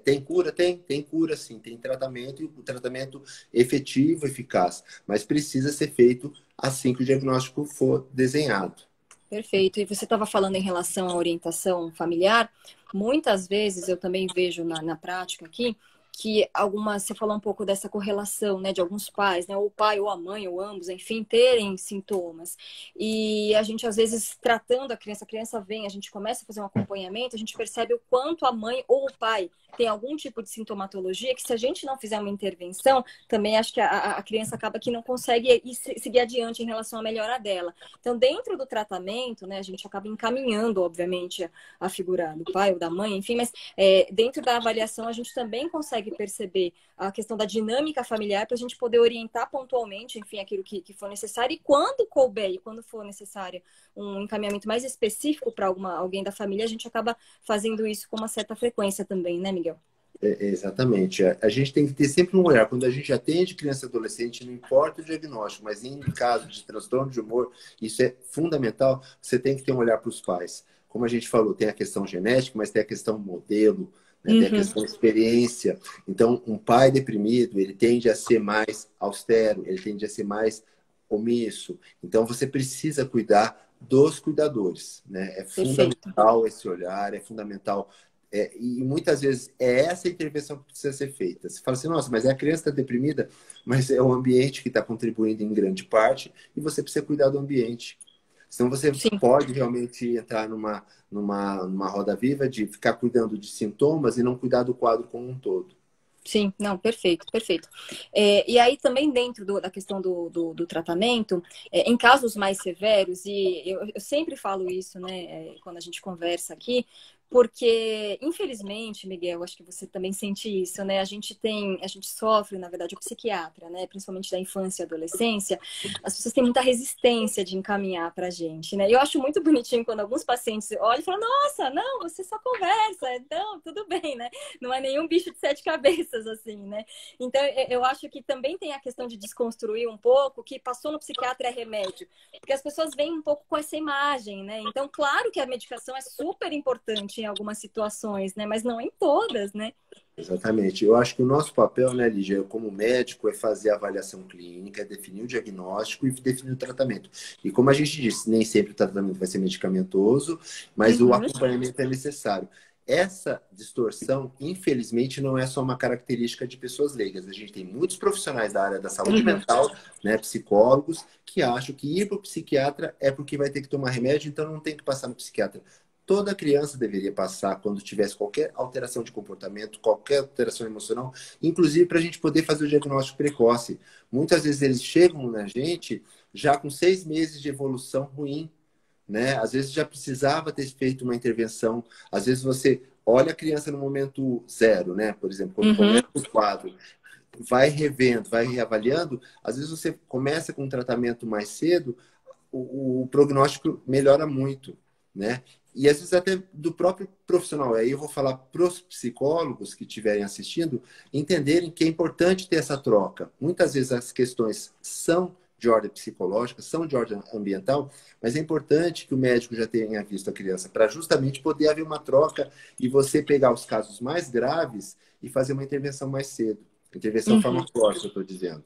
tem cura? Tem cura sim, tem tratamento, e o tratamento efetivo, eficaz, mas precisa ser feito assim que o diagnóstico for desenhado. Perfeito. E você estava falando em relação à orientação familiar. Muitas vezes eu também vejo na prática aqui que algumas, você falou um pouco dessa correlação, né, de alguns pais, né, ou o pai ou a mãe ou ambos, enfim, terem sintomas. E a gente às vezes tratando a criança vem, a gente começa a fazer um acompanhamento, a gente percebe o quanto a mãe ou o pai tem algum tipo de sintomatologia que se a gente não fizer uma intervenção, também acho que a criança acaba que não consegue seguir adiante em relação à melhora dela. Então, dentro do tratamento, né, a gente acaba encaminhando, obviamente, a figura do pai ou da mãe, enfim, mas dentro da avaliação a gente também consegue perceber a questão da dinâmica familiar para a gente poder orientar pontualmente, enfim, aquilo que for necessário e quando couber e quando for necessário um encaminhamento mais específico para alguém da família, a gente acaba fazendo isso com uma certa frequência também, né, Miguel? Exatamente. A gente tem que ter sempre um olhar. Quando a gente atende criança e adolescente, não importa o diagnóstico, mas em caso de transtorno de humor, isso é fundamental. Você tem que ter um olhar para os pais. Como a gente falou, tem a questão genética, mas tem a questão modelo, né? Tem a Uhum. questão experiência. Então, um pai deprimido, ele tende a ser mais austero, ele tende a ser mais omisso. Então, você precisa cuidar dos cuidadores, né? É Perfeito. fundamental esse olhar, é fundamental e muitas vezes é essa intervenção que precisa ser feita. Você fala assim, nossa, mas a criança está deprimida, mas é o ambiente que está contribuindo em grande parte e você precisa cuidar do ambiente. Senão você Sim. pode realmente entrar numa roda viva de ficar cuidando de sintomas e não cuidar do quadro como um todo. Sim, não, perfeito, perfeito. E aí também dentro da questão do tratamento, em casos mais severos, e eu sempre falo isso, né, quando a gente conversa aqui, Porque, infelizmente, Miguel, acho que você também sente isso, né? A gente sofre, na verdade, o psiquiatra, né? Principalmente da infância e adolescência, as pessoas têm muita resistência de encaminhar pra gente, né? E eu acho muito bonitinho quando alguns pacientes olham e falam, nossa, não, você só conversa, então tudo bem, né? Não é nenhum bicho de sete cabeças, assim, né? Então, eu acho que também tem a questão de desconstruir um pouco que passou no psiquiatra é remédio. Porque as pessoas vêm um pouco com essa imagem, né? Então, claro que a medicação é super importante em algumas situações, né? Mas não em todas, né? Exatamente. Eu acho que o nosso papel, né, Lígia, como médico, é fazer a avaliação clínica, é definir o diagnóstico e definir o tratamento. E como a gente disse, nem sempre o tratamento vai ser medicamentoso, mas o Uhum, acompanhamento é necessário. Essa distorção, infelizmente, não é só uma característica de pessoas leigas. A gente tem muitos profissionais da área da saúde uhum. mental, né, psicólogos, que acham que ir para o psiquiatra é porque vai ter que tomar remédio, então não tem que passar no psiquiatra. Toda criança deveria passar quando tivesse qualquer alteração de comportamento, qualquer alteração emocional, inclusive para a gente poder fazer o diagnóstico precoce. Muitas vezes eles chegam na gente já com 6 meses de evolução ruim, né? Às vezes já precisava ter feito uma intervenção. Às vezes você olha a criança no momento zero, né? Por exemplo, quando Uhum. começa o quadro, vai revendo, vai reavaliando. Às vezes você começa com um tratamento mais cedo, o prognóstico melhora muito, né? E às vezes até do próprio profissional. Aí eu vou falar para os psicólogos que estiverem assistindo entenderem que é importante ter essa troca. Muitas vezes as questões são de ordem psicológica, são de ordem ambiental, mas é importante que o médico já tenha visto a criança para justamente poder haver uma troca e você pegar os casos mais graves e fazer uma intervenção mais cedo. Intervenção Uhum. farmacológica, eu estou dizendo.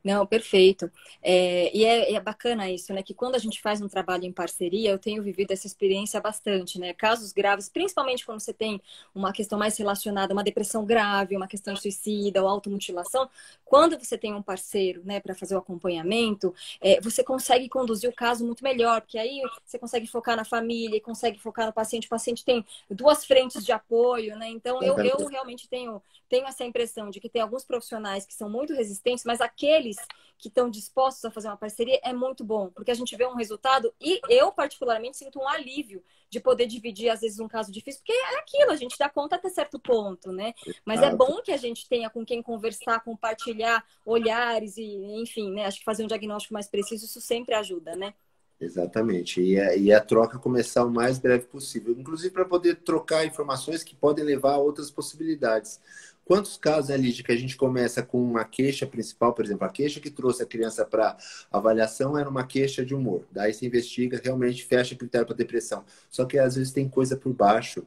Não, perfeito. E é bacana isso, né? Que quando a gente faz um trabalho em parceria, eu tenho vivido essa experiência bastante, né? Casos graves, principalmente quando você tem uma questão mais relacionada a uma depressão grave, uma questão suicida ou automutilação, quando você tem um parceiro, né, para fazer o acompanhamento, você consegue conduzir o caso muito melhor, porque aí você consegue focar na família, consegue focar no paciente. O paciente tem duas frentes de apoio, né? Então, eu realmente tenho essa impressão de que tem alguns profissionais que são muito resistentes, mas aqueles que estão dispostos a fazer uma parceria é muito bom, porque a gente vê um resultado e eu, particularmente, sinto um alívio de poder dividir, às vezes, um caso difícil, porque é aquilo, a gente dá conta até certo ponto, né? Mas é bom que a gente tenha com quem conversar, compartilhar olhares e, enfim, né? Acho que fazer um diagnóstico mais preciso, isso sempre ajuda, né? Exatamente. E a troca começar o mais breve possível, inclusive para poder trocar informações que podem levar a outras possibilidades. Quantos casos, né, Lígia, que a gente começa com uma queixa principal, por exemplo, a queixa que trouxe a criança para avaliação era uma queixa de humor. Daí se investiga, realmente fecha critério para depressão. Só que às vezes tem coisa por baixo.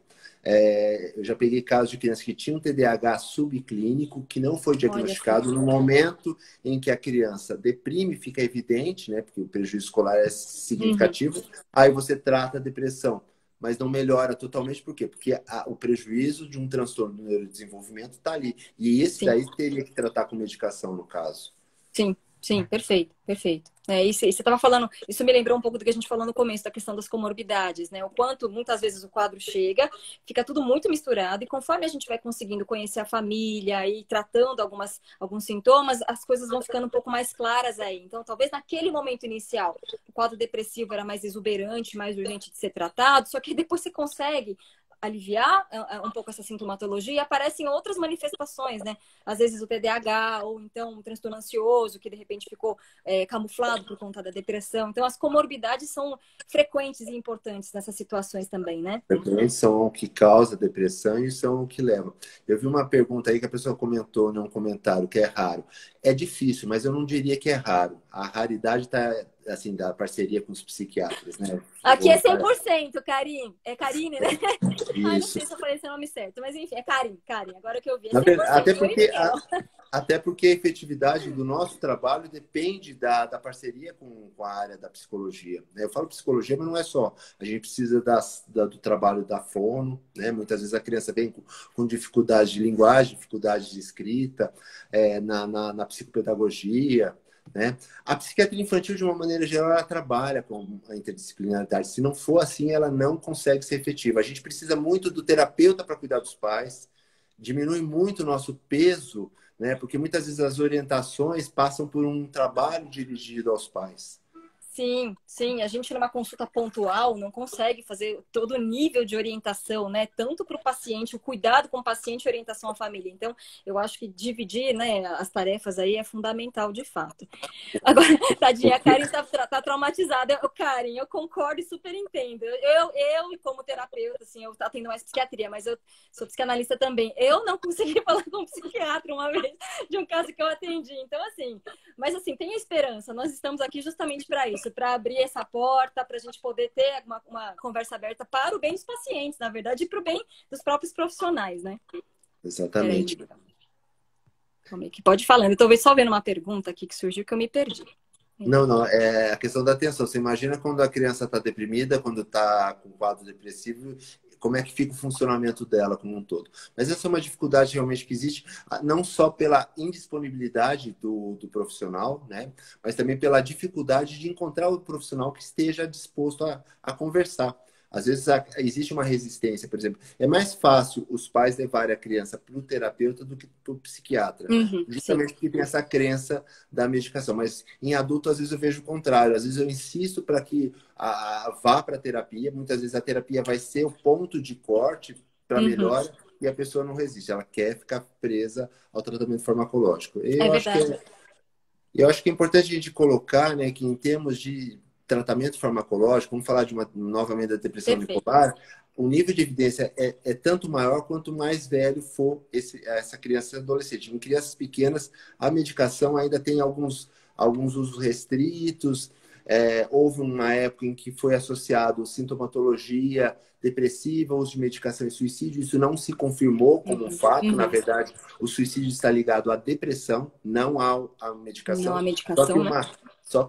Eu já peguei casos de crianças que tinham TDAH subclínico, que não foi Olha só. diagnosticado no momento em que a criança deprime, fica evidente, né? Porque o prejuízo escolar é Uhum. significativo. Aí você trata a depressão, mas não melhora totalmente. Por quê? Porque o prejuízo de um transtorno do neurodesenvolvimento está ali. E esse Sim. daí teria que tratar com medicação, no caso. Sim, sim, perfeito, perfeito. Isso, e você estava falando, isso me lembrou um pouco do que a gente falou no começo, da questão das comorbidades, né? O quanto muitas vezes o quadro chega, fica tudo muito misturado, e conforme a gente vai conseguindo conhecer a família e tratando alguns sintomas, as coisas vão ficando um pouco mais claras aí. Então, talvez naquele momento inicial, o quadro depressivo era mais exuberante, mais urgente de ser tratado, só que depois você consegue aliviar um pouco essa sintomatologia e aparecem outras manifestações, né? Às vezes o TDAH ou então um transtorno ansioso que de repente ficou camuflado por conta da depressão. Então as comorbidades são frequentes e importantes nessas situações também, né? Frequentes são o que causa depressão e são o que leva. Eu vi uma pergunta aí que a pessoa comentou num comentário que é raro. É difícil, mas eu não diria que é raro. A raridade está assim da parceria com os psiquiatras, né? Aqui é 100%, Karine. É Karine, né? Ai, não Isso. sei se eu falei esse nome certo, mas enfim, é Karine, Karine. Agora que eu vi, é Até 100%. Oi, porque Miguel. até porque a efetividade do nosso trabalho depende da parceria com a área da psicologia, né? Eu falo psicologia, mas não é só. A gente precisa do trabalho da fono, né? Muitas vezes a criança vem com dificuldade de linguagem, dificuldade de escrita, na psicopedagogia, né? A psiquiatria infantil, de uma maneira geral, ela trabalha com a interdisciplinaridade. Se não for assim, ela não consegue ser efetiva. A gente precisa muito do terapeuta para cuidar dos pais, diminui muito o nosso peso, né? Porque muitas vezes as orientações passam por um trabalho dirigido aos pais. Sim, sim, a gente numa consulta pontual não consegue fazer todo o nível de orientação, né? Tanto para o paciente, o cuidado com o paciente e orientação à família. Então, eu acho que dividir, né, as tarefas aí é fundamental de fato. Agora, tadinha, a Karen tá traumatizada. Karen, eu concordo e super entendo. Como terapeuta, assim, eu atendo mais psiquiatria, mas eu sou psicanalista também. Eu não consegui falar com um psiquiatra uma vez de um caso que eu atendi. Então, assim, mas assim, tenha esperança. Nós estamos aqui justamente para isso, para abrir essa porta, para a gente poder ter uma conversa aberta para o bem dos pacientes, na verdade, e para o bem dos próprios profissionais, né? Exatamente. Peraí, como é que pode ir falando? Eu tô só vendo uma pergunta aqui que surgiu que eu me perdi. Não, não, é a questão da atenção. Você imagina quando a criança está deprimida, quando está com quadro depressivo, como é que fica o funcionamento dela como um todo. Mas essa é uma dificuldade realmente que existe, não só pela indisponibilidade do profissional, né? Mas também pela dificuldade de encontrar o profissional que esteja disposto a conversar. Às vezes existe uma resistência, por exemplo. É mais fácil os pais levarem a criança para o terapeuta do que para o psiquiatra. Sim. Justamente porque tem essa crença da medicação. Mas em adulto, às vezes, eu vejo o contrário. Às vezes eu insisto para que vá para a terapia. Muitas vezes a terapia vai ser o ponto de corte para melhora e a pessoa não resiste. Ela quer ficar presa ao tratamento farmacológico. É verdade. Eu acho que é importante a gente colocar, né, que em termos de tratamento farmacológico, vamos falar novamente da depressão Perfeito. unipolar, o nível de evidência é tanto maior quanto mais velho for essa criança e adolescente. Em crianças pequenas, a medicação ainda tem alguns usos restritos. Houve uma época em que foi associado sintomatologia depressiva, uso de medicação e suicídio. Isso não se confirmou como um fato. Na verdade, o suicídio está ligado à depressão, não à Não medicação. a Só que medicação, né?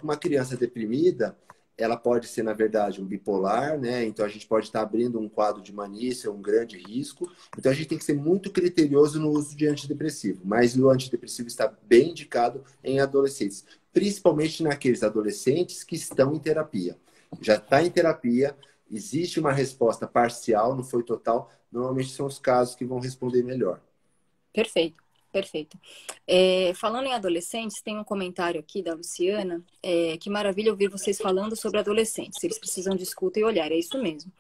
uma criança deprimida, ela pode ser, na verdade, um bipolar, né? Então a gente pode estar abrindo um quadro de mania, isso é um grande risco. Então a gente tem que ser muito criterioso no uso de antidepressivo, mas o antidepressivo está bem indicado em adolescentes, principalmente naqueles adolescentes que estão em terapia. Já está em terapia, existe uma resposta parcial, não foi total. Normalmente são os casos que vão responder melhor. Perfeito, perfeito. Falando em adolescentes, tem um comentário aqui da Luciana. Que maravilha ouvir vocês falando sobre adolescentes. Eles precisam de escuta e olhar, é isso mesmo.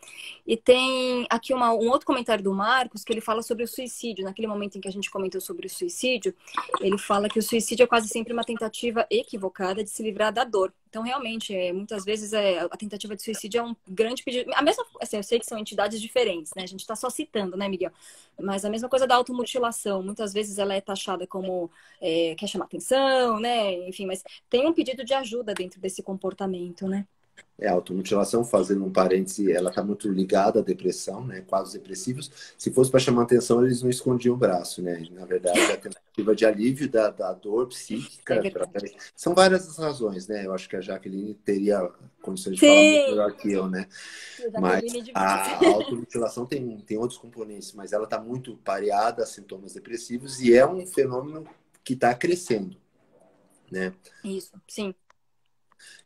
E tem aqui um outro comentário do Marcos que ele fala sobre o suicídio. Naquele momento em que a gente comentou sobre o suicídio, ele fala que o suicídio é quase sempre uma tentativa equivocada de se livrar da dor. Então, realmente, muitas vezes a tentativa de suicídio é um grande pedido. A mesma, assim, eu sei que são entidades diferentes, né? A gente está só citando, né, Miguel? Mas a mesma coisa da automutilação. Muitas vezes ela é taxada como quer chamar atenção, né? Enfim, mas tem um pedido de ajuda dentro desse comportamento, né? A automutilação, fazendo um parêntese, ela está muito ligada à depressão, né? Quadros depressivos. Se fosse para chamar atenção, eles não escondiam o braço, né? Na verdade, a tentativa de alívio da dor psíquica. São várias as razões, né? Eu acho que a Jaqueline teria condições de falar muito Sim! melhor que eu, né? Mas Jaqueline demais. a automutilação tem outros componentes, mas ela está muito pareada a sintomas depressivos e é um fenômeno que está crescendo, né? Isso, sim.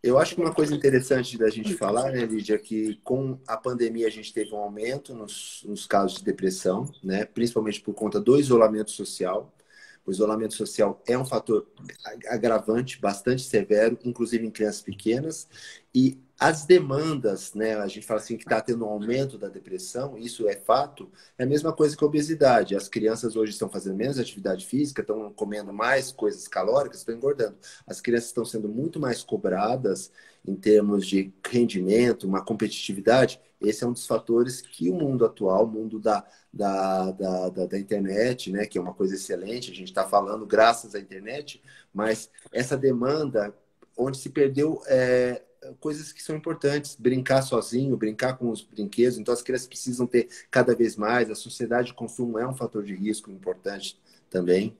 Eu acho que uma coisa interessante da gente falar, né, Lídia, que com a pandemia a gente teve um aumento nos casos de depressão, né, principalmente por conta do isolamento social. O isolamento social é um fator agravante bastante severo, inclusive em crianças pequenas. E as demandas, né, a gente fala assim que está tendo um aumento da depressão, isso é fato, é a mesma coisa que a obesidade. As crianças hoje estão fazendo menos atividade física, estão comendo mais coisas calóricas, estão engordando. As crianças estão sendo muito mais cobradas em termos de rendimento, uma competitividade. Esse é um dos fatores que o mundo atual, o mundo da internet, né, que é uma coisa excelente, a gente está falando graças à internet, mas essa demanda onde se perdeu coisas que são importantes, brincar sozinho, brincar com os brinquedos, então as crianças precisam ter cada vez mais, a sociedade de consumo é um fator de risco importante também.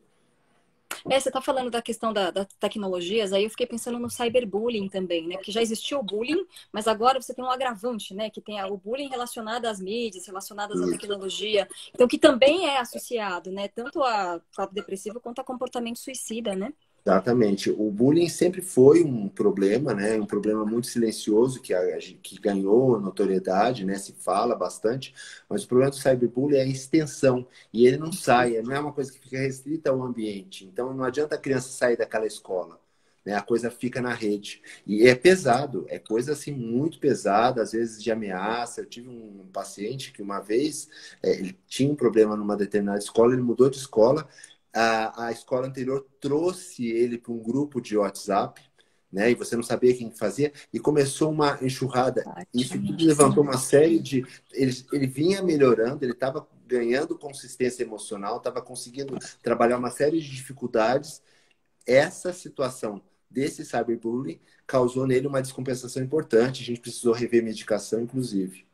Você está falando da questão das tecnologias, aí eu fiquei pensando no cyberbullying também, né? Porque já existiu o bullying, mas agora você tem um agravante, né? Que tem o bullying relacionado às mídias, relacionadas à Isso. tecnologia, então que também é associado, né? Tanto a quadro depressivo quanto a comportamento suicida, né? Exatamente. O bullying sempre foi um problema, né? Um problema muito silencioso que ganhou notoriedade, né? Se fala bastante, mas o problema do cyberbullying é a extensão e ele não sai, não é uma coisa que fica restrita ao ambiente. Então não adianta a criança sair daquela escola. né? A coisa fica na rede. E é pesado, é coisa assim muito pesada, às vezes de ameaça. Eu tive um paciente que uma vez ele tinha um problema numa determinada escola, ele mudou de escola, a escola anterior trouxe ele para um grupo de WhatsApp, né? E você não sabia quem fazia, e começou uma enxurrada. Isso tudo levantou uma série de. Ele vinha melhorando, ele estava ganhando consistência emocional, estava conseguindo trabalhar uma série de dificuldades. Essa situação desse cyberbullying causou nele uma descompensação importante. A gente precisou rever medicação, inclusive.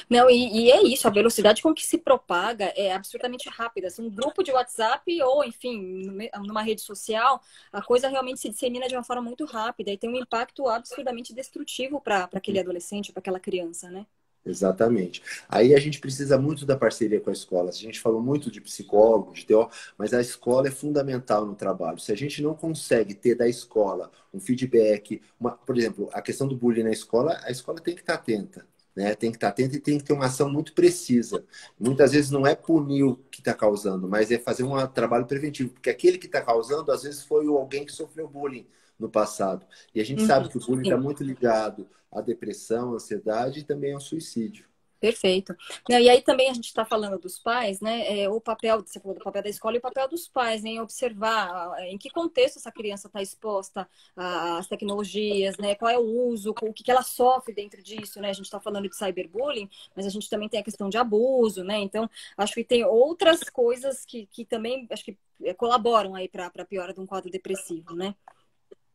Não, e é isso, a velocidade com que se propaga é absurdamente rápida. Se um grupo de WhatsApp ou, enfim, numa rede social, a coisa realmente se dissemina de uma forma muito rápida e tem um impacto absurdamente destrutivo para aquele adolescente, para aquela criança, né? Exatamente. Aí a gente precisa muito da parceria com a escola. A gente falou muito de psicólogo, de TO, mas a escola é fundamental no trabalho. Se a gente não consegue ter da escola um feedback, por exemplo, a questão do bullying na escola, a escola tem que estar atenta, né? Tem que estar atenta e tem que ter uma ação muito precisa. Muitas vezes não é punir o que está causando, mas é fazer um trabalho preventivo, porque aquele que está causando, às vezes, foi alguém que sofreu bullying no passado. E a gente sabe que o bullying está muito ligado à depressão, à ansiedade e também ao suicídio. Perfeito. E aí também a gente está falando dos pais, né? O papel, você falou do papel da escola e o papel dos pais, né? Em observar em que contexto essa criança está exposta às tecnologias, né? Qual é o uso, o que ela sofre dentro disso, né? A gente está falando de cyberbullying, mas a gente também tem a questão de abuso, né? Então, acho que tem outras coisas que também acho que colaboram aí para a piora de um quadro depressivo, né?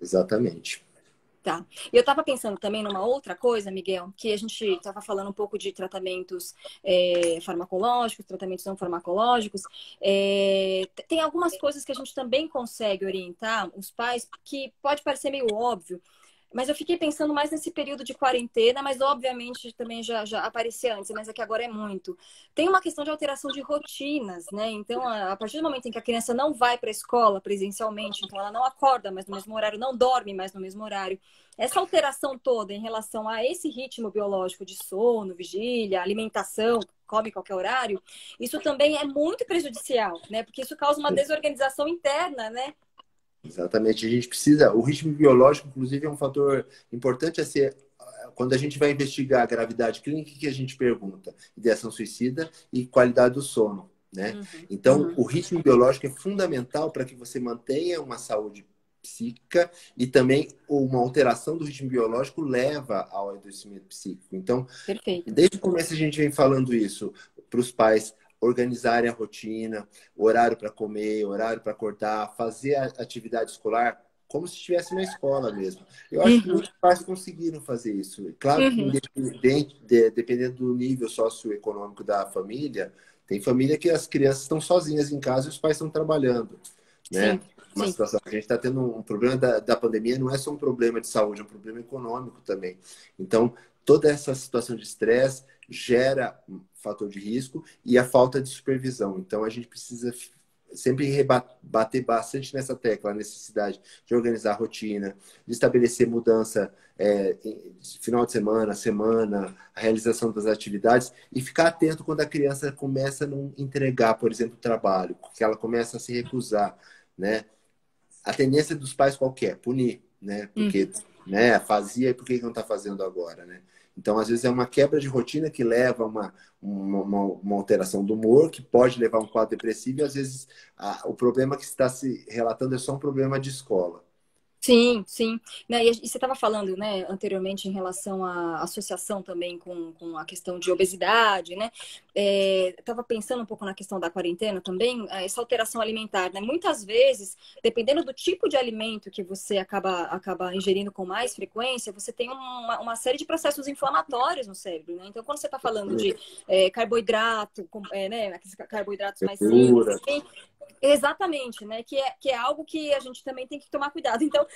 Exatamente. Tá. E eu estava pensando também numa outra coisa, Miguel, que a gente estava falando um pouco de tratamentos farmacológicos, tratamentos não farmacológicos. Tem algumas coisas que a gente também consegue orientar os pais, que pode parecer meio óbvio, mas eu fiquei pensando mais nesse período de quarentena, mas obviamente também já aparecia antes, mas é que agora é muito. Tem uma questão de alteração de rotinas, né? Então, a partir do momento em que a criança não vai para a escola presencialmente, então ela não acorda mais no mesmo horário, não dorme mais no mesmo horário. Essa alteração toda em relação a esse ritmo biológico de sono, vigília, alimentação, come qualquer horário, isso também é muito prejudicial, né? Porque isso causa uma desorganização interna, né? Exatamente. A gente precisa. O ritmo biológico, inclusive, é um fator importante a ser. Quando a gente vai investigar a gravidade clínica, o que a gente pergunta? Ideação suicida e qualidade do sono, né? Então, o ritmo biológico é fundamental para que você mantenha uma saúde psíquica e também uma alteração do ritmo biológico leva ao adoecimento psíquico. Então, Perfeito. desde o começo a gente vem falando isso para os pais organizarem a rotina, horário para comer, horário para acordar, fazer a atividade escolar como se estivesse na escola mesmo. Eu acho que muitos pais conseguiram fazer isso. Claro que dependendo do nível socioeconômico da família, tem família que as crianças estão sozinhas em casa e os pais estão trabalhando, né? Sim, Uma sim. situação. A gente está tendo um problema da pandemia, não é só um problema de saúde, é um problema econômico também. Então, toda essa situação de estresse gera um fator de risco e a falta de supervisão. Então, a gente precisa sempre bater bastante nessa tecla, a necessidade de organizar a rotina, de estabelecer mudança final de semana, semana, a realização das atividades e ficar atento quando a criança começa a não entregar, por exemplo, o trabalho, que ela começa a se recusar, né? A tendência dos pais qual que é? Punir, né? Porque né, fazia e por que não está fazendo agora, né? Então, às vezes, é uma quebra de rotina que leva a uma alteração do humor, que pode levar a um quadro depressivo, e às vezes o problema que está se relatando é só um problema de escola. Sim, sim. Né, e você estava falando, né, anteriormente em relação à associação também com a questão de obesidade, né? Estava pensando um pouco na questão da quarentena também, essa alteração alimentar, né? Muitas vezes, dependendo do tipo de alimento que você acaba ingerindo com mais frequência, você tem uma série de processos inflamatórios no cérebro, né? Então, quando você está falando de carboidrato, né, aqueles carboidratos mais simples, enfim, exatamente, né? Que é algo que a gente também tem que tomar cuidado. Então,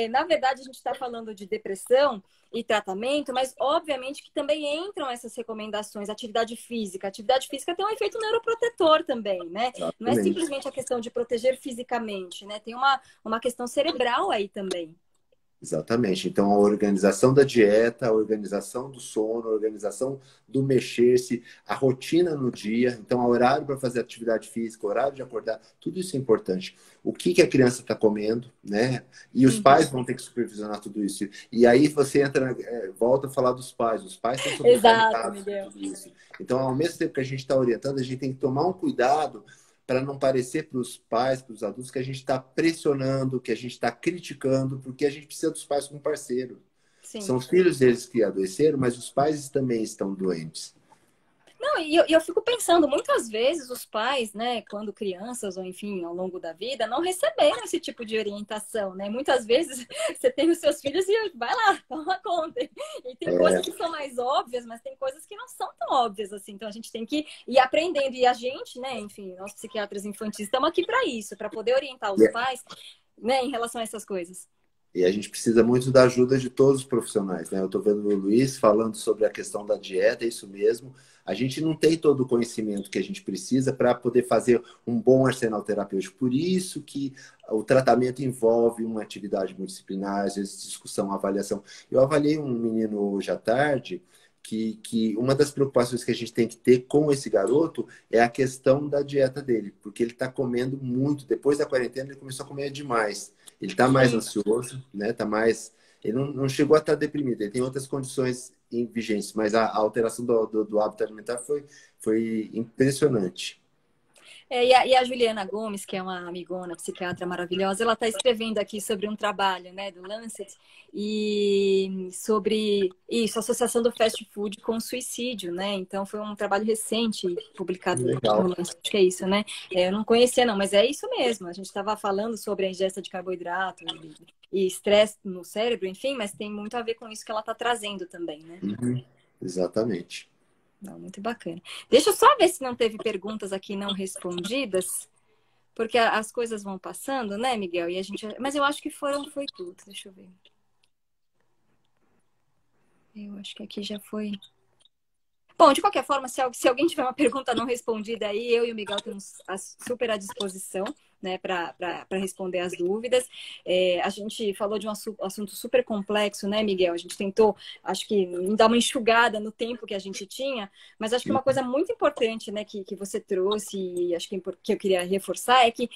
na verdade, a gente está falando de depressão e tratamento, mas obviamente que também entram essas recomendações. Atividade física. Atividade física tem um efeito neuroprotetor também, né? Não é simplesmente a questão de proteger fisicamente, né? Tem uma questão cerebral aí também. Exatamente. Então, a organização da dieta, a organização do sono, a organização do mexer-se, a rotina no dia, então, o horário para fazer atividade física, o horário de acordar, tudo isso é importante. O que que a criança está comendo, né? E os Uhum. pais vão ter que supervisionar tudo isso. E aí você entra, volta a falar dos pais. Os pais estão Exato, sobrecarregados com Miguel. tudo isso. Então, ao mesmo tempo que a gente está orientando, a gente tem que tomar um cuidado para não parecer para os pais, para os adultos, que a gente está pressionando, que a gente está criticando, porque a gente precisa dos pais como parceiro. Sim. São os filhos deles que adoeceram, mas os pais também estão doentes. Não, e eu fico pensando, muitas vezes os pais, né, quando crianças, ou enfim, ao longo da vida, não receberam esse tipo de orientação, né? Muitas vezes você tem os seus filhos e vai lá, toma conta. E tem coisas que são mais óbvias, mas tem coisas que não são tão óbvias assim. Então a gente tem que ir aprendendo. E a gente, né, enfim, nós psiquiatras infantis estamos aqui para isso, para poder orientar os pais, né, em relação a essas coisas. E a gente precisa muito da ajuda de todos os profissionais, né? Eu estou vendo o Luiz falando sobre a questão da dieta, é isso mesmo. A gente não tem todo o conhecimento que a gente precisa para poder fazer um bom arsenal terapêutico. Por isso que o tratamento envolve uma atividade multidisciplinar, às vezes discussão, avaliação. Eu avaliei um menino hoje à tarde que uma das preocupações que a gente tem que ter com esse garoto é a questão da dieta dele, porque ele está comendo muito. Depois da quarentena, ele começou a comer demais. Ele está mais Sim. ansioso, né? Tá mais. Ele não chegou a estar deprimido, ele tem outras condições em vigência, mas a alteração do hábito alimentar foi impressionante. E a Juliana Gomes, que é uma amigona, psiquiatra maravilhosa, ela está escrevendo aqui sobre um trabalho, né, do Lancet, e sobre isso, a associação do fast food com o suicídio, né? Então foi um trabalho recente, publicado no Legal. Lancet, acho que é isso, né? Eu não conhecia, não, mas é isso mesmo. A gente estava falando sobre a ingesta de carboidrato e estresse no cérebro, enfim, mas tem muito a ver com isso que ela está trazendo também, né? Uhum. Exatamente. Não, muito bacana. Deixa eu só ver se não teve perguntas aqui não respondidas, porque as coisas vão passando, né, Miguel? E a gente, mas eu acho que foi tudo. Deixa eu ver. Eu acho que aqui já foi. Bom, de qualquer forma, se alguém tiver uma pergunta não respondida aí, eu e o Miguel temos super à disposição, né, para responder as dúvidas. A gente falou de um assunto super complexo, né, Miguel? A gente tentou, acho que, dar uma enxugada no tempo que a gente tinha, mas acho que uma coisa muito importante, né, que você trouxe, e acho que eu queria reforçar, é que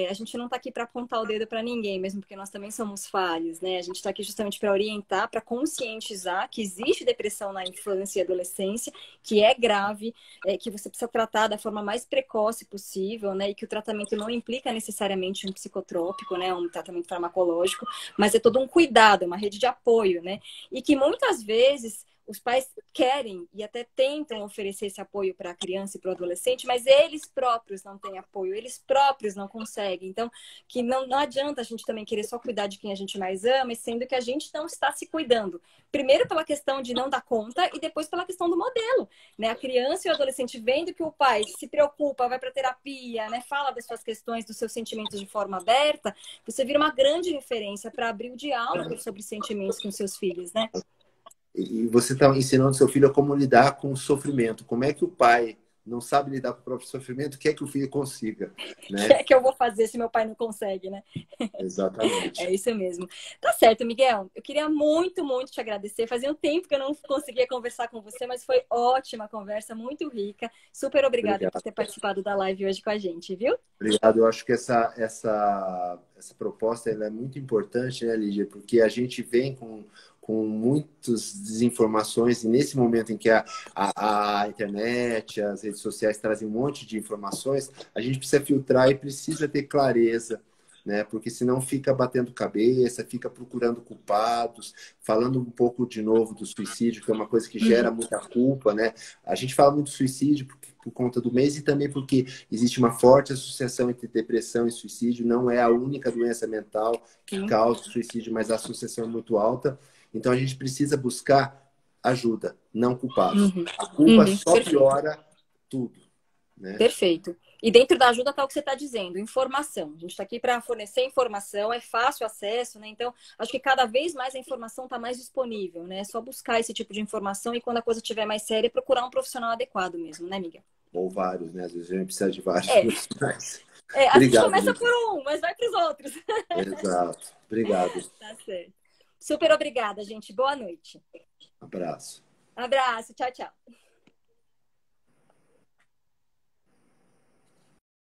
a gente não está aqui para apontar o dedo para ninguém, mesmo porque nós também somos falhos, né? A gente está aqui justamente para orientar, para conscientizar que existe depressão na infância e adolescência, que é grave, que você precisa tratar da forma mais precoce possível, né? E que o tratamento não implica necessariamente um psicotrópico, né? Um tratamento farmacológico, mas é todo um cuidado, é uma rede de apoio, né? E que muitas vezes os pais querem e até tentam oferecer esse apoio para a criança e para o adolescente, mas eles próprios não têm apoio, eles próprios não conseguem. Então, que não adianta a gente também querer só cuidar de quem a gente mais ama, sendo que a gente não está se cuidando. Primeiro pela questão de não dar conta e depois pela questão do modelo, né? A criança e o adolescente vendo que o pai se preocupa, vai para terapia, né? Fala das suas questões, dos seus sentimentos de forma aberta, você vira uma grande referência para abrir o diálogo sobre sentimentos com seus filhos, né? E você está ensinando seu filho a como lidar com o sofrimento. Como é que o pai não sabe lidar com o próprio sofrimento, quer que o filho consiga, Que né? é que eu vou fazer se meu pai não consegue, né? É Exatamente. isso mesmo. Tá certo, Miguel. Eu queria muito, muito te agradecer. Fazia um tempo que eu não conseguia conversar com você, mas foi ótima a conversa, muito rica. Super obrigada por Obrigado. ter participado da live hoje com a gente, viu? Obrigado. Eu acho que essa proposta ela é muito importante, né, Lígia? Porque a gente vem com muitas desinformações e nesse momento em que a internet, as redes sociais trazem um monte de informações, a gente precisa filtrar e precisa ter clareza, né? Porque senão fica batendo cabeça, fica procurando culpados, falando um pouco de novo do suicídio, que é uma coisa que gera Uhum. muita culpa, né? A gente fala muito do suicídio por conta do mês e também porque existe uma forte associação entre depressão e suicídio, não é a única doença mental que Sim. causa o suicídio, mas a associação é muito alta. Então a gente precisa buscar ajuda, não culpados. Uhum. A culpa Uhum. só Perfeito. piora tudo, né? Perfeito. E dentro da ajuda está o que você está dizendo, informação. A gente está aqui para fornecer informação, é fácil acesso, né? Então, acho que cada vez mais a informação está mais disponível, né? É só buscar esse tipo de informação e quando a coisa estiver mais séria, procurar um profissional adequado mesmo, né, Miguel? Ou vários, né? Às vezes a gente precisa de vários É, profissionais. a gente Obrigado, começa por Lígia. um, mas vai para os outros. Exato. Obrigado. Tá certo. Super obrigada, gente. Boa noite. Abraço. Abraço. Tchau, tchau.